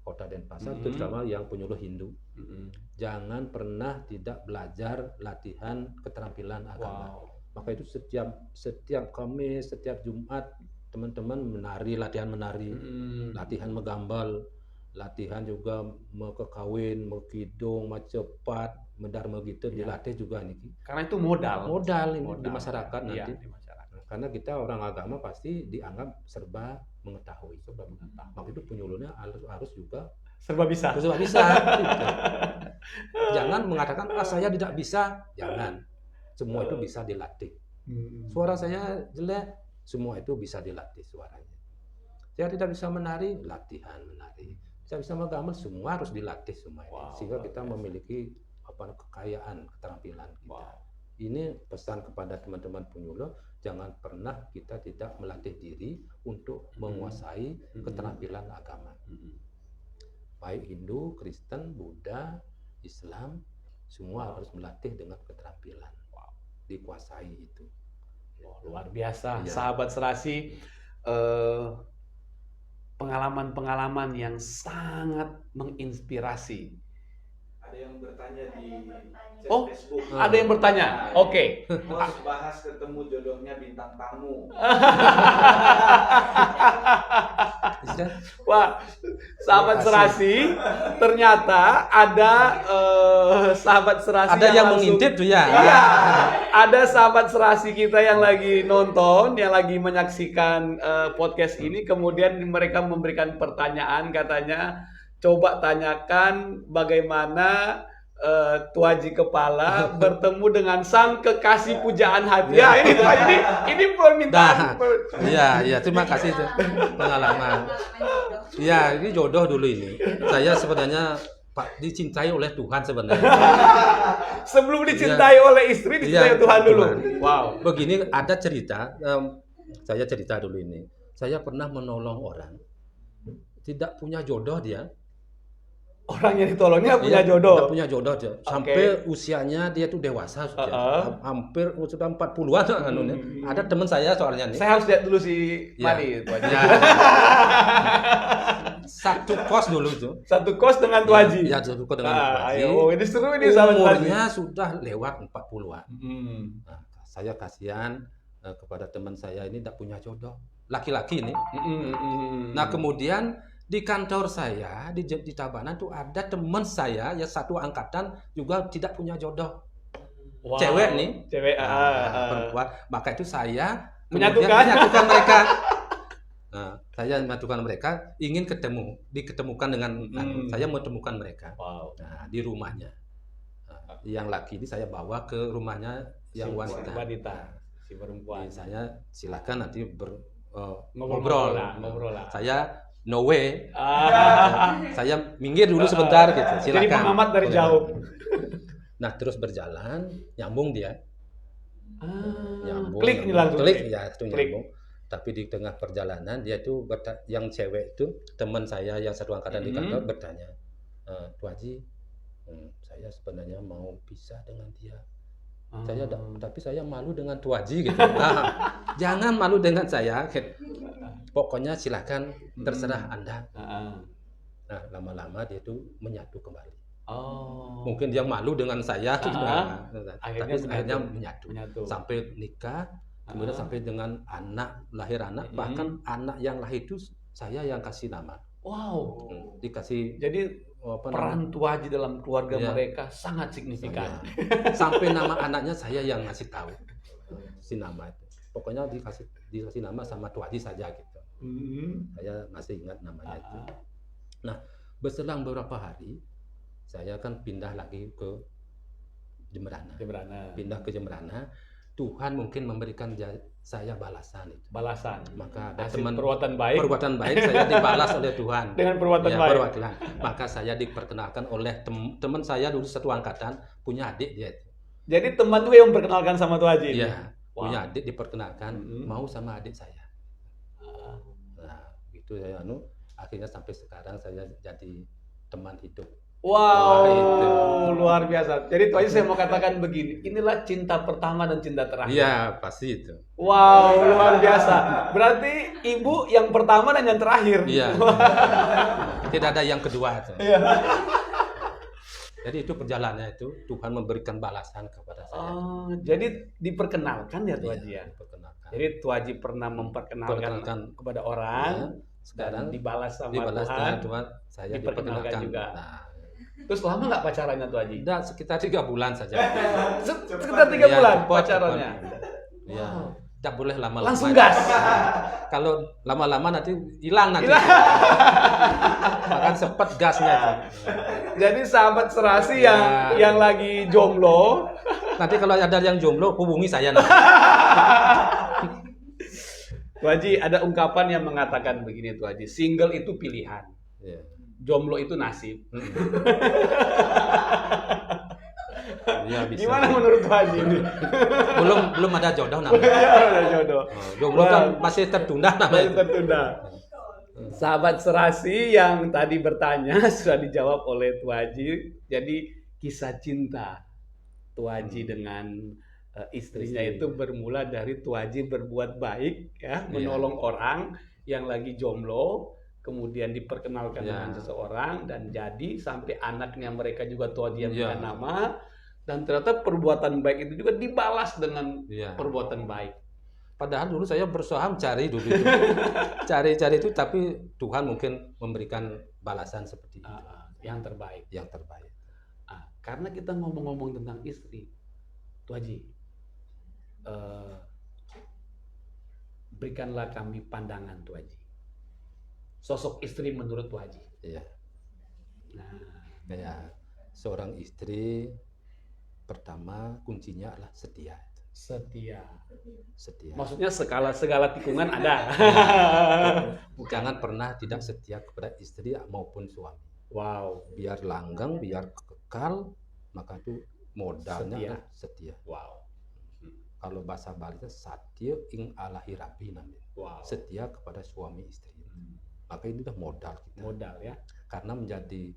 Kota Denpasar, terutama yang penyuluh Hindu, jangan pernah tidak belajar latihan keterampilan agama. Maka itu setiap Kamis, setiap Jumat teman-teman menari, latihan menari, latihan menggambar, latihan juga mau kekawin, mau kidung, mau cepat, mendarma gitu dilatih juga nih. Karena itu modal ini di masyarakat nanti. Iya, di masyarakat. Karena kita orang agama pasti dianggap serba mengetahui. Maka itu penyuluhnya harus juga serba bisa. Serba bisa. Gitu. Jangan mengatakan saya tidak bisa, jangan. Semua itu bisa dilatih. Suara saya jelek, semua itu bisa dilatih suaranya. Saya tidak bisa menari, latihan menari. Saya bisa menggambar, semua harus dilatih semua ini. Sehingga kita memiliki kekayaan keterampilan kita. Ini pesan kepada teman-teman penyuluh, jangan pernah kita tidak melatih diri untuk menguasai keterampilan agama. Baik Hindu, Kristen, Buddha, Islam, semua harus melatih dengan keterampilan. Dikuasai itu. Luar biasa, sahabat serasi. Pengalaman-pengalaman yang sangat menginspirasi. Ada yang bertanya di chat Oh, Facebook. ada yang bertanya. Oke. Bos bahas ketemu jodohnya bintang tamu. Wah, sahabat serasi, ternyata ada sahabat serasi ada yang langsung, mengintip tuh ya. Iya, ada sahabat serasi kita yang lagi nonton, yang lagi menyaksikan podcast ini, kemudian mereka memberikan pertanyaan, katanya coba tanyakan bagaimana Tuaji Kepala bertemu dengan sang kekasih pujaan hati. Ya, ini permintaan. Iya, terima kasih itu pengalaman. Iya, ini jodoh dulu ini. Saya sebenarnya dicintai oleh Tuhan sebenarnya. Sebelum dicintai oleh istri, dicintai Tuhan dulu. Tuhan. Wow. Begini ada cerita, saya cerita dulu ini. Saya pernah menolong orang, tidak punya jodoh dia. Orang yang ditolongnya punya jodoh. Tidak punya jodoh dia. Sampai usianya dia tuh dewasa sudah. Hampir sudah 40-an Ada teman saya soalnya nih. Saya harus lihat dulu si Mani. Ya. Satu kos dulu itu. Satu kos dengan Tuaji. Ya, satu kos dengan Tuaji. Ayo, ini seru ini sahabat. Umurnya sudah lewat 40-an. Nah, saya kasihan kepada teman saya ini tidak punya jodoh. Laki-laki ini. Nah, kemudian di kantor saya di Tabanan tuh ada teman saya yang satu angkatan juga tidak punya jodoh. Wow. Cewek nih. Perempuan. Maka itu saya menyatukan mereka. Nah, saya menyatukan mereka, ingin diketemukan dengan saya menemukan mereka. Wow. Nah, di rumahnya. Nah, yang laki ini saya bawa ke rumahnya yang wanita. Si perempuan. Saya silakan nanti ngobrol lah. Saya no way. Saya minggir dulu sebentar gitu. Silakan. Jadi pengamat dari jauh. Nah, terus berjalan, nyambung dia. Nyambung. Klik ini langsung. Klik ya, itu nyambung. Tapi di tengah perjalanan dia tuh yang cewek itu teman saya yang satu angkatan di kantor bertanya, "Tuaji, saya sebenarnya mau pisah dengan dia. Tapi saya malu dengan Tu Haji gitu. Nah, jangan malu dengan saya. Pokoknya silakan terserah Anda. Nah, lama-lama dia tuh menyatu kembali. Mungkin dia malu dengan saya, akhirnya menyatu. Sampai nikah, kemudian sampai dengan lahir anak, bahkan anak yang lahir itu saya yang kasih nama. Wow. Dikasih. Jadi peran Tu Haji dalam keluarga mereka sangat signifikan. Sampai nama anaknya saya yang ngasih tahu si nama itu. Pokoknya dikasih nama sama Tu Haji saja gitu. Saya masih ingat namanya itu. Nah, berselang beberapa hari saya kan pindah lagi ke Jemberana. Pindah ke Jemberana. Tuhan mungkin memberikan saya balasan itu. Maka ada perbuatan baik saya dibalas oleh Tuhan dengan perbuatan baik. Maka saya diperkenalkan oleh teman saya dulu satu angkatan, punya adik dia itu. Jadi teman tuh yang memperkenalkan sama Tu Haji. Iya, punya adik diperkenalkan, mau sama adik saya. Nah, itu saya akhirnya sampai sekarang saya jadi teman hidup. Wow, itu luar biasa. Jadi Tu Haji saya mau katakan begini, inilah cinta pertama dan cinta terakhir. Iya, pasti itu. Wow, luar biasa. Berarti ibu yang pertama dan yang terakhir. Iya. Tidak ada yang kedua itu. Iya. Jadi itu perjalanannya itu Tuhan memberikan balasan kepada saya. Jadi diperkenalkan ya Tu Haji ya. Diperkenalkan. Jadi Tu Haji pernah memperkenalkan kepada orang. Sekarang dibalas sama Tuhan. Saya diperkenalkan juga. Nah, terus lama nggak pacarannya Tu Haji? Udah sekitar 3 bulan saja. Sekitar 3 bulan pacarannya. Iya. Tidak boleh lama-lama. Langsung gas. Kalau lama-lama nanti hilang nanti. Bahkan sepet gasnya itu. Jadi sahabat serasi yang lagi jomblo. Nanti kalau ada yang jomblo hubungi saya nanti. Tu Haji, ada ungkapan yang mengatakan begini Tu Haji, single itu pilihan. Jomblo itu nasib. Ya, bisa. Gimana menurut Tu Haji ini? Belum ada jodoh namanya. Ada jodoh. Jomblo kan masih tertunda namanya. Masih tertunda. Sahabat serasi yang tadi bertanya sudah dijawab oleh Tu Haji. Jadi kisah cinta Tu Haji dengan istrinya itu bermula dari Tu Haji berbuat baik, ya, menolong orang yang lagi jomblo, kemudian diperkenalkan dengan seseorang dan jadi sampai anaknya mereka juga Tu Haji yang punya nama, dan ternyata perbuatan baik itu juga dibalas dengan perbuatan baik. Padahal dulu saya berusaha mencari dulu itu. Cari-cari itu, tapi Tuhan mungkin memberikan balasan seperti itu. Yang terbaik. Karena kita ngomong-ngomong tentang istri, Tu Haji, berikanlah kami pandangan Tu Haji. Sosok istri menurut Tu Haji. Iya. Seorang istri pertama kuncinya adalah setia. Setia. Setia. Maksudnya segala tikungan ada. Jangan pernah tidak setia kepada istri maupun suami. Wow. Biar langgeng, biar kekal, maka itu modalnya setia. Wow. Kalau bahasa Bali itu satya ing alahi rabi namanya. Wow. Setia kepada suami istri. Maka ini udah modal kita. Modal ya. Karena menjadi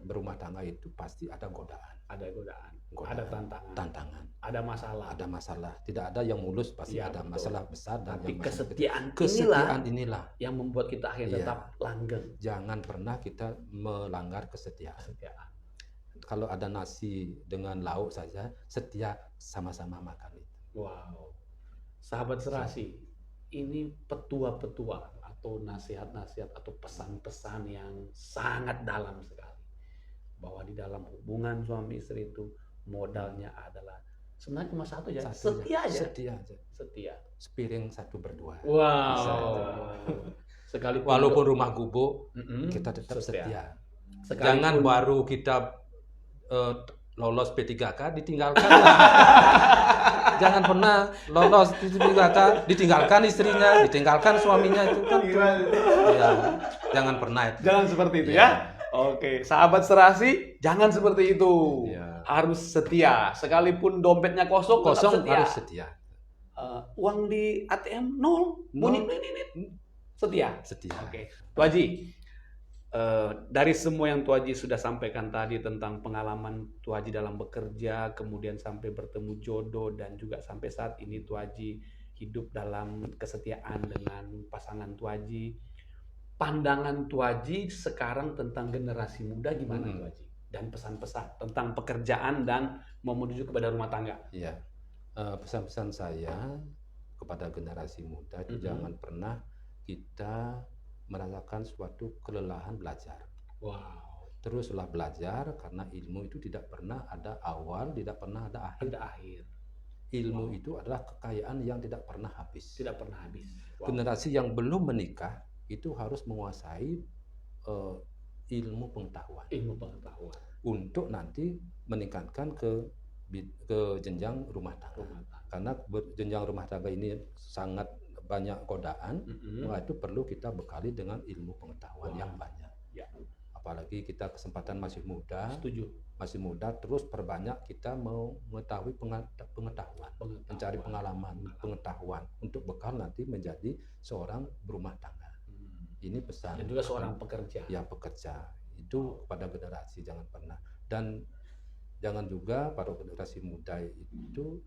berumah tangga itu pasti ada godaan. Ada godaan. Ada tantangan. Ada masalah. Tidak ada yang mulus, pasti ada betul. Masalah besar dan tapi yang kesetiaan inilah yang membuat kita akhirnya tetap langgeng. Jangan pernah kita melanggar kesetiaan. Kalau ada nasi dengan lauk saja, setia sama-sama makan itu. Wow. Sahabat serasi, ini petua-petua atau nasihat-nasihat atau pesan-pesan yang sangat dalam sekali. Bahwa di dalam hubungan suami istri itu modalnya adalah sebenarnya cuma satu aja, setia aja. Setia. Sepiring satu berdua. Wow. Sekalipun walaupun rumah gubuk, kita tetap setia. Jangan baru kita lolos P3K ditinggalkan. Jangan pernah lolos P3K ditinggalkan istrinya, ditinggalkan suaminya, itu kan. Jangan pernah itu. Jangan seperti itu ya. Oke, sahabat serasi, jangan seperti itu. Harus setia. Sekalipun dompetnya kosong harus setia. Uang di ATM nol. Bunyi. Setia. Setia. Oke. Tu Haji, Dari semua yang Tuaji sudah sampaikan tadi tentang pengalaman Tuaji dalam bekerja, kemudian sampai bertemu jodoh dan juga sampai saat ini Tuaji hidup dalam kesetiaan dengan pasangan Tuaji. Pandangan Tuaji sekarang tentang generasi muda gimana Tuaji? Dan pesan-pesan tentang pekerjaan dan mau menuju kepada rumah tangga. Iya. Pesan-pesan saya kepada generasi muda itu jangan pernah kita merasakan suatu kelelahan belajar. Wow, Teruslah belajar karena ilmu itu tidak pernah ada awal, tidak pernah ada akhir. ada akhir, Ilmu itu adalah kekayaan yang tidak pernah habis. tidak pernah habis. Wow. Generasi yang belum menikah itu harus menguasai ilmu pengetahuan Ilmu pengetahuan. untuk nanti meningkatkan ke jenjang rumah tangga. Rumah tangga. Karena jenjang rumah tangga ini sangat banyak godaan, maka itu perlu kita bekali dengan ilmu pengetahuan yang banyak. Ya. Apalagi kita kesempatan masih muda, Setuju. masih muda, terus perbanyak kita mau mengetahui pengetahuan, mencari pengalaman, pengetahuan untuk bekal nanti menjadi seorang berumah tangga. Ini pesan. Dan juga seorang pekerja. Ya, pekerja. Itu kepada generasi jangan pernah. Dan jangan juga para generasi muda itu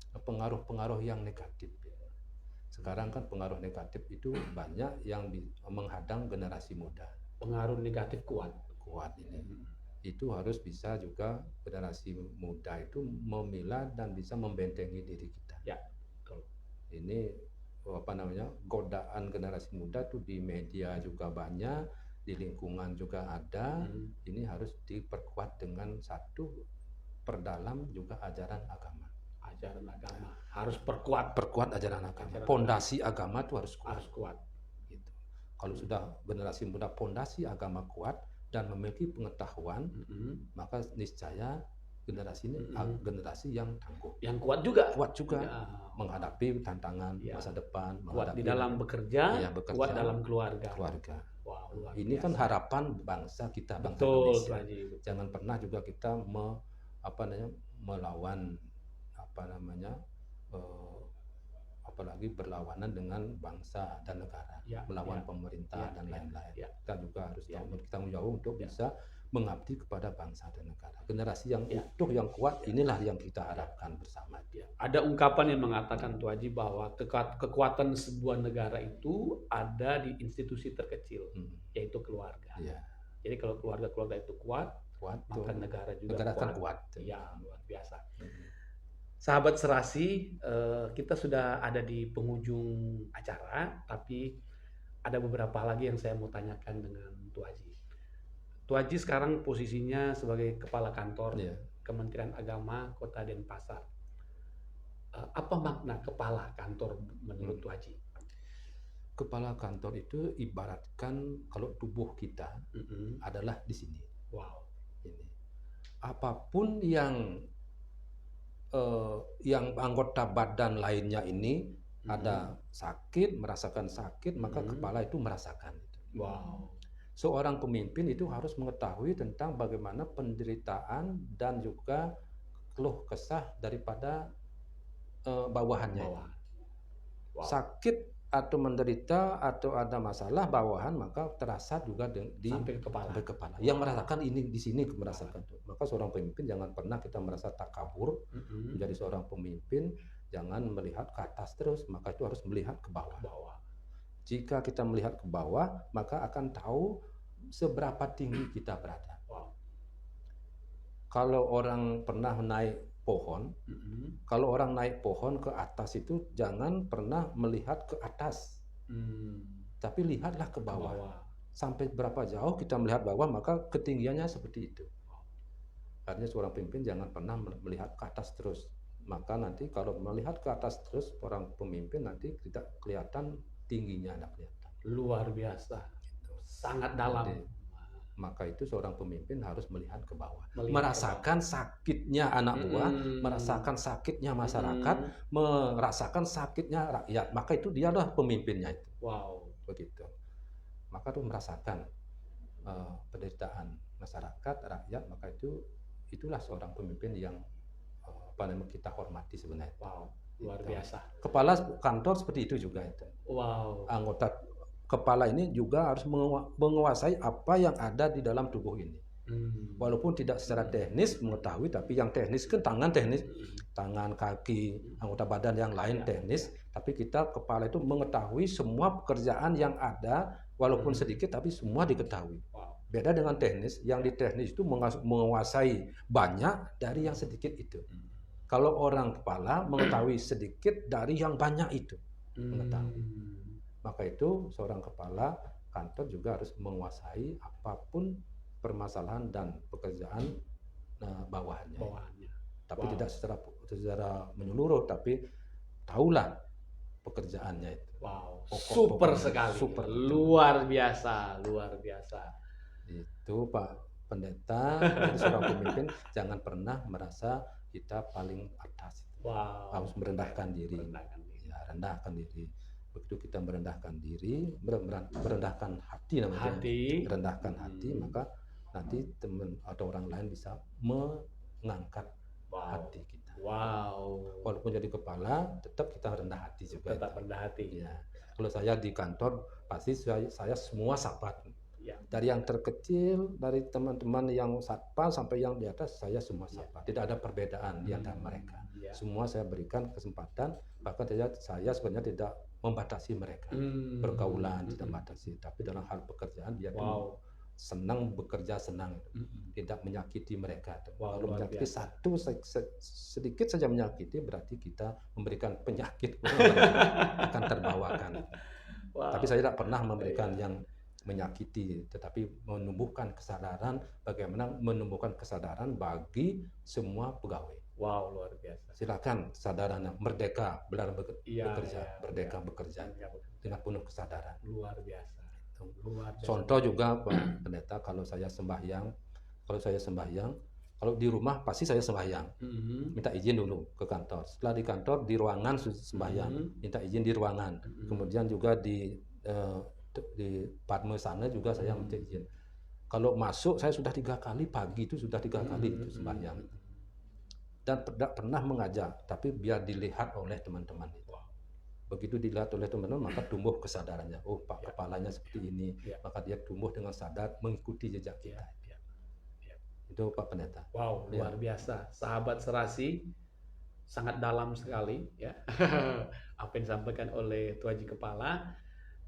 pengaruh-pengaruh yang negatif. Sekarang kan pengaruh negatif itu banyak yang menghadang generasi muda. Pengaruh negatif kuat ini. Itu harus bisa juga generasi muda itu memilah dan bisa membentengi diri kita. Ya, betul. Ini godaan generasi muda tuh di media juga banyak, di lingkungan juga ada. Ini harus diperkuat dengan satu, perdalam juga ajaran agama. Ajaran agama harus perkuat ajaran agama. Pondasi agama itu harus kuat. Gitu. Kalau sudah generasi muda pondasi agama kuat dan memiliki pengetahuan, maka niscaya generasi ini generasi yang tangguh, yang kuat juga ya, menghadapi tantangan masa depan, kuat di dalam bekerja, kuat dalam keluarga. Wow, ini kan harapan bangsa kita, bangsa Indonesia. Jangan pernah juga kita melawan apalagi berlawanan dengan bangsa dan negara, melawan pemerintah dan lain-lain. Kita juga harus bertanggung jawab untuk bisa mengabdi kepada bangsa dan negara. Generasi yang utuh, yang kuat, inilah yang kita harapkan bersama. Ada ungkapan yang mengatakan Tuaji bahwa kekuatan sebuah negara itu ada di institusi terkecil, yaitu keluarga. Jadi kalau keluarga itu kuat, maka negara juga kuat. Ya, luar biasa. Sahabat Serasi, kita sudah ada di penghujung acara, tapi ada beberapa lagi yang saya mau tanyakan dengan Tuaji. Tuaji sekarang posisinya sebagai Kepala Kantor Kementerian Agama Kota Denpasar. Apa makna Kepala Kantor menurut Tuaji? Kepala kantor itu ibaratkan kalau tubuh kita adalah di sini. Wow. Ini. Apapun yang anggota badan lainnya ini ada sakit, merasakan sakit, maka kepala itu merasakan. Wow. Seorang pemimpin itu harus mengetahui tentang bagaimana penderitaan dan juga keluh kesah daripada bawahannya. Wow. Sakit atau menderita atau ada masalah bawahan, maka terasa juga sampai ke kepala. Yang merasakan ini di sini merasakan. Maka seorang pemimpin jangan pernah kita merasa takabur. Menjadi seorang pemimpin jangan melihat ke atas terus, maka itu harus melihat ke bawah. Jika kita melihat ke bawah, maka akan tahu seberapa tinggi kita berada. Kalau orang pernah naik pohon, kalau orang naik pohon ke atas itu jangan pernah melihat ke atas, tapi lihatlah ke bawah. Sampai berapa jauh kita melihat bawah, maka ketinggiannya seperti itu. Artinya seorang pemimpin jangan pernah melihat ke atas terus. Maka nanti kalau melihat ke atas terus, orang pemimpin nanti tidak kelihatan tingginya, tidak kelihatan. Luar biasa, sangat dalam. Jadi, maka itu seorang pemimpin harus melihat ke bawah, merasakan sakitnya anak buah, merasakan sakitnya masyarakat, merasakan sakitnya rakyat. Maka itu dia adalah pemimpinnya itu. Wow, begitu. Maka itu merasakan penderitaan masyarakat, rakyat. Maka itulah seorang pemimpin yang kita hormati sebenarnya. Wow, luar biasa. Kepala kantor seperti itu juga itu. Wow. Anggota kepala ini juga harus menguasai apa yang ada di dalam tubuh ini. Walaupun tidak secara teknis mengetahui, tapi yang teknis kan tangan teknis, tangan, kaki, anggota badan yang lain teknis, tapi kita kepala itu mengetahui semua pekerjaan yang ada, walaupun sedikit tapi semua diketahui. Beda dengan teknis, yang di teknis itu menguasai banyak dari yang sedikit itu. Kalau orang kepala mengetahui sedikit dari yang banyak itu, mengetahui. Maka itu seorang kepala kantor juga harus menguasai apapun permasalahan dan pekerjaan bawahannya. Tapi tidak secara menyeluruh, tapi tahulah pekerjaannya itu. Super sekali. Super. Luar biasa. Itu Pak Pendeta, jadi seorang pemimpin jangan pernah merasa kita paling atas. Harus merendahkan diri. Ya, rendahkan diri. Begitu kita merendahkan diri, merendahkan hati namanya. Merendahkan hati, maka nanti teman atau orang lain bisa mengangkat hati kita. Walaupun jadi kepala, tetap kita rendah hati juga. Tetap rendah hati. Ya. Kalau saya di kantor, pasti saya semua sahabat. Dari yang terkecil, dari teman-teman yang satpam sampai yang di atas, saya semua sahabat. Tidak ada perbedaan di antara mereka. Semua saya berikan kesempatan, bahkan saya sebenarnya tidak membatasi mereka. Pergaulan tidak membatasi, tapi dalam hal pekerjaan dia senang bekerja, senang, tidak menyakiti mereka. Kalau menyakiti satu sedikit saja menyakiti, berarti kita memberikan penyakit akan terbawakan. Tapi saya tidak pernah memberikan yang menyakiti, tetapi menumbuhkan kesadaran, bagaimana menumbuhkan kesadaran bagi semua pegawai. Luar biasa. Silakan kesadaran merdeka, bekerja, bekerja dengan penuh kesadaran. Luar biasa. Contoh juga Pak Pendeta, kalau saya sembahyang, kalau di rumah pasti saya sembahyang, minta izin dulu ke kantor. Setelah di kantor, di ruangan sembahyang, minta izin di ruangan. Kemudian juga di Padme sana juga saya minta izin. Kalau masuk saya sudah 3 kali, pagi itu sudah 3 kali itu sembahyang. Dan tidak pernah mengajak, tapi biar dilihat oleh teman-teman itu. Begitu dilihat oleh teman-teman, maka tumbuh kesadarannya. Oh, Pak kepalanya seperti ini, maka dia tumbuh dengan sadar mengikuti jejak kita. Itu Pak Pendeta. Luar biasa. Sahabat Serasi sangat dalam sekali ya. Apa yang disampaikan oleh Tuan Haji Kepala.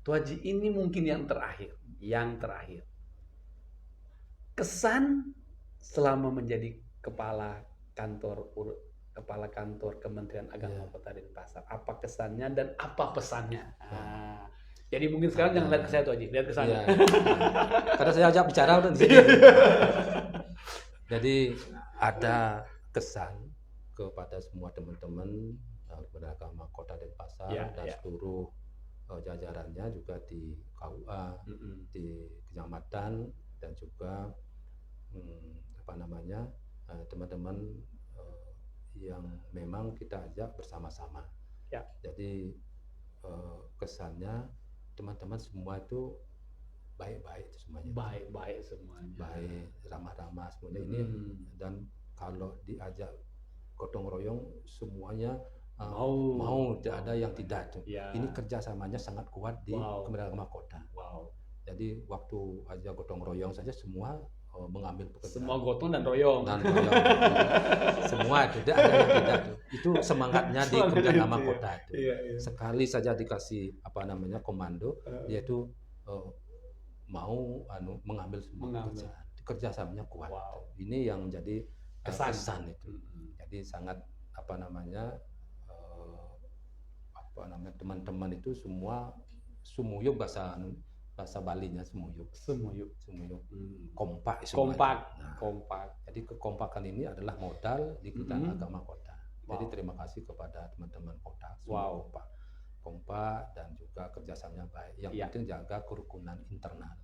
Tuan Haji ini mungkin yang terakhir. Kesan selama menjadi kepala kantor Kementerian Agama Kota Denpasar. Apa kesannya dan apa pesannya? Jadi mungkin sekarang jangan lihat ke saya Tuan Haji, lihat ke sana. Karena saya ajak bicara udah di sini. Jadi ada kesan kepada semua teman-teman kepada Agama Kota Denpasar dan seluruh jajarannya juga di KUA, di kecamatan dan juga teman-teman yang memang kita ajak bersama-sama. Jadi kesannya teman-teman semua itu baik-baik semuanya. Baik, ramah-ramah semuanya ini. Dan kalau diajak gotong royong semuanya mau, tidak ada yang tidak. Ini kerjasamanya sangat kuat di Kementerian Agama Kota. Jadi waktu aja gotong royong saja semua mengambil pekerjaan. Semua gotong dan royong. Semua tidak ada yang tidak. Itu semangatnya di Kementerian Agama Kota itu. Sekali saja dikasih komando, dia itu mau mengambil semua pekerjaan. Kerjasamanya kuat. Ini yang menjadi kesan itu. Jadi sangat teman-teman itu semua sumuyup, bahasa Balinya sumuyup. Kompak. Jadi kekompakan ini adalah modal di Kementerian Agama Kota. Jadi terima kasih kepada teman-teman kota semua kompak dan juga kerjasamanya baik. Yang penting jaga kerukunan internal.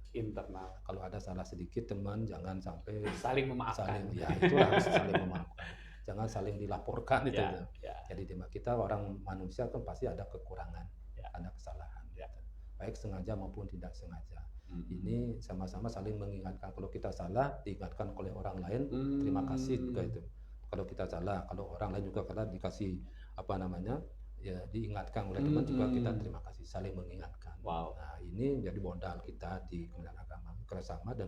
Kalau ada salah sedikit teman jangan sampai saling memaafkan. Itulah harus saling memaafkan. Jangan saling dilaporkan itu. Jadi kita orang manusia kan pasti ada kekurangan, ada kesalahan. Baik sengaja maupun tidak sengaja. Ini sama-sama saling mengingatkan. Kalau kita salah, diingatkan oleh orang lain, terima kasih juga itu. Kalau kita salah, kalau orang lain juga karena dikasih ya diingatkan oleh teman juga kita Hmm. terima kasih, saling mengingatkan. Wow. Nah, ini jadi modal kita di Kementerian Agama, kerjasama dan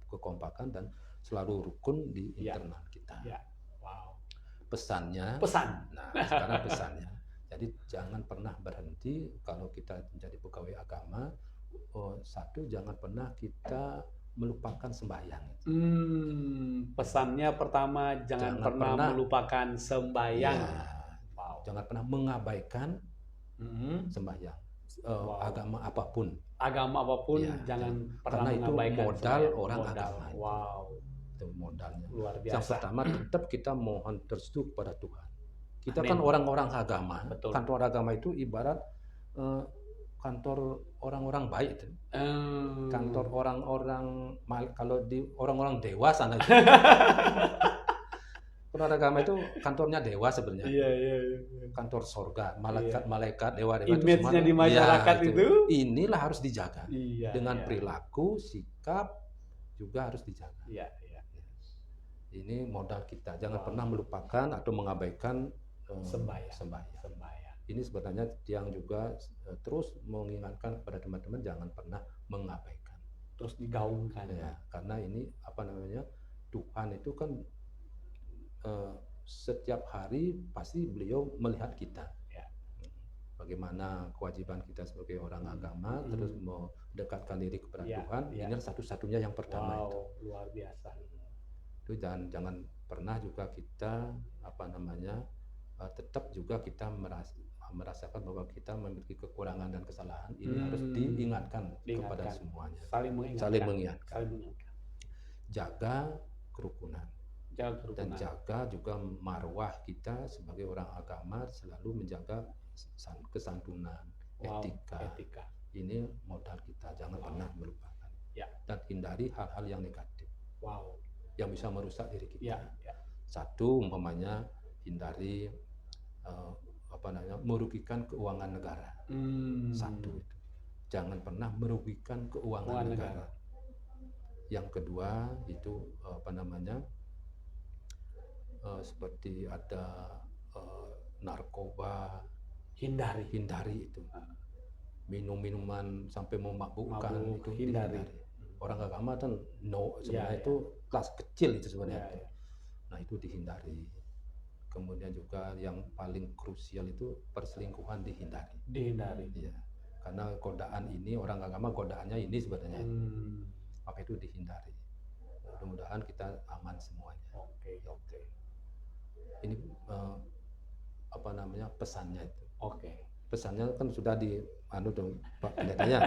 kekompakan dan selalu rukun di Ya. internal kita. Ya. Wow. Pesannya, Pesan. nah sekarang pesannya, jadi jangan pernah berhenti kalau kita menjadi pegawai agama. Satu, jangan pernah kita melupakan sembahyang. Pesannya pertama, jangan pernah melupakan sembahyang. Ya, Wow. jangan pernah mengabaikan sembahyang. Wow. Agama apapun. Agama apapun, Ya, jangan pernah karena itu mengabaikan modal sembahyang. orang Modal. agama itu. Wow. Itu modalnya. Luar Yang biasa. pertama tetap kita mohon restu kepada Tuhan. Kita Amin. kan orang-orang agama. Betul. Kantor agama itu ibarat kantor orang-orang baik itu. Kantor orang-orang kalau di orang-orang dewa sana itu. Kantor agama itu kantornya dewa sebenarnya. Iya. Kantor sorga, malaikat, dewa-dewa itu Image-nya semua. di masyarakat Ya, itu. Inilah harus dijaga. Iya. Dengan perilaku, sikap juga harus dijaga. Iya. Ini modal kita. Jangan Wow. pernah melupakan atau mengabaikan Sembahyang. Ini sebenarnya yang juga terus mengingatkan kepada teman-teman jangan pernah mengabaikan. Terus digaungkan. Ya, karena ini Tuhan itu kan setiap hari pasti beliau melihat kita. Ya. Bagaimana kewajiban kita sebagai orang agama, terus mendekatkan diri kepada Ya, Tuhan. ya. Ini satu-satunya yang pertama itu. Wow, luar biasa. Itu jangan pernah juga kita tetap juga kita merasakan bahwa kita memiliki kekurangan dan kesalahan. Ini harus diingatkan kepada semuanya. Saling mengingatkan. Jaga kerukunan. Dan kerukunan. jaga juga marwah kita sebagai orang agama, selalu menjaga kesantunan, etika. Ini modal kita, jangan pernah melupakan. Ya. Dan hindari hal-hal yang negatif. Wow. Yang bisa merusak diri kita. Ya. Satu, umpamanya hindari merugikan keuangan negara. Satu itu. Jangan pernah merugikan keuangan negara. Yang kedua itu seperti ada narkoba, hindari itu. Minum-minuman sampai memabukkan itu hindari. Orang agama kan sebenarnya itu kelas kecil itu sebenarnya. Ya. Nah, itu dihindari. Kemudian juga yang paling krusial itu perselingkuhan dihindari. Ya. Karena godaan ini orang agama godaannya ini sebenarnya. Maka itu dihindari. Mudah-mudahan kita aman semuanya. Oke. Ini pesannya itu. Oke. Pesannya kan sudah Pak Pendetanya.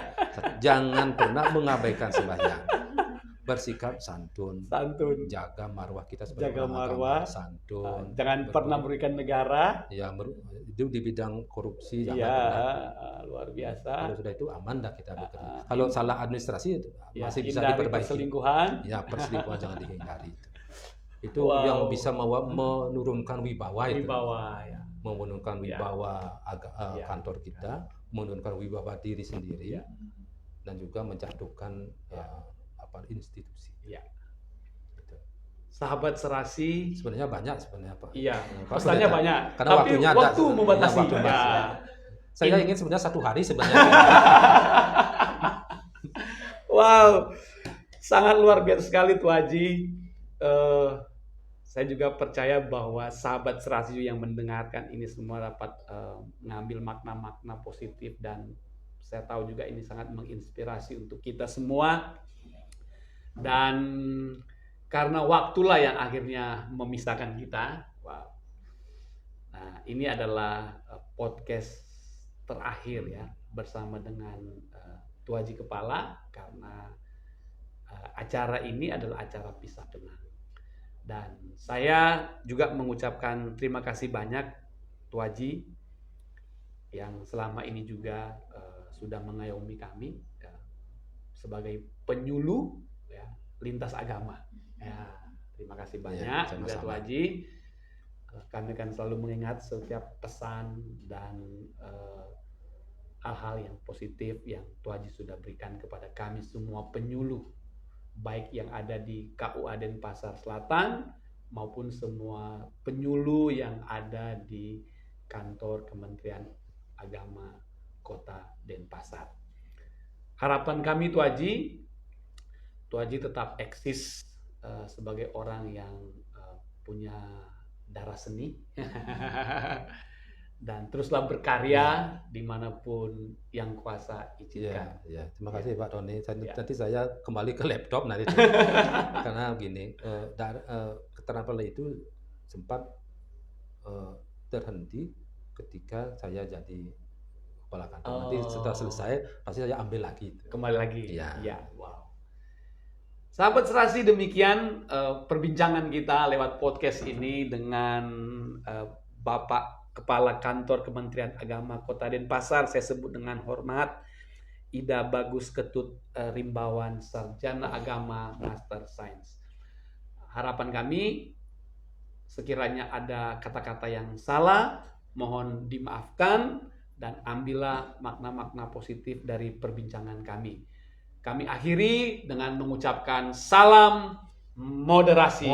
Jangan pernah mengabaikan sembahyang. Bersikap santun. Jaga marwah kita sebagai orang agama, santun. Jangan pernah merugikan negara. Ya, itu di bidang korupsi jangan pernah. Luar biasa. Kalau sudah itu aman dah kita bekerja. Kalau salah administrasi masih bisa diperbaiki. Perselingkuhan. Ya, perselingkuhan jangan dihindari. Itu yang bisa menurunkan wibawa itu. Ya. Menurunkan wibawa kantor kita, menurunkan wibawa diri sendiri, dan juga menjatuhkan institusi. Ya. Gitu. Sahabat Serasi sebenarnya banyak Pak. Iya, pesannya banyak. Karena tapi waktu membatasi. Saya ingin sebenarnya 1 hari sebenarnya. Wow, sangat luar biasa sekali Tuh Haji. Saya juga percaya bahwa sahabat Serasi yang mendengarkan ini semua dapat mengambil makna-makna positif, dan saya tahu juga ini sangat menginspirasi untuk kita semua. Dan karena waktulah yang akhirnya memisahkan kita. Wow. Nah, ini adalah podcast terakhir ya bersama dengan Tuh Haji Kepala, karena acara ini adalah acara pisah tenang. Dan saya juga mengucapkan terima kasih banyak Tuh Haji yang selama ini juga sudah mengayomi kami sebagai penyuluh lintas agama. Ya, terima kasih banyak juga Tuh Haji. Kami akan selalu mengingat setiap pesan dan hal-hal yang positif yang Tuh Haji sudah berikan kepada kami semua penyuluh, baik yang ada di KUA Denpasar Selatan maupun semua penyuluh yang ada di kantor Kementerian Agama Kota Denpasar. Harapan kami Tuh Haji tetap eksis sebagai orang yang punya darah seni dan teruslah berkarya dimanapun yang kuasa izinkan. Ya, terima kasih Pak Doni. Ya. Nanti saya kembali ke laptop nanti karena begini, keterampilan itu sempat terhenti ketika saya jadi kepala kantor. Nanti setelah selesai pasti saya ambil lagi. Kembali lagi. Ya. Ya, wow. Sahabat Serasi, demikian perbincangan kita lewat podcast ini dengan Bapak Kepala Kantor Kementerian Agama Kota Denpasar. Saya sebut dengan hormat Ida Bagus Ketut Rimbawan, Sarjana Agama Master Sains. Harapan kami sekiranya ada kata-kata yang salah, mohon dimaafkan dan ambillah makna-makna positif dari perbincangan kami. Kami akhiri dengan mengucapkan salam moderasi.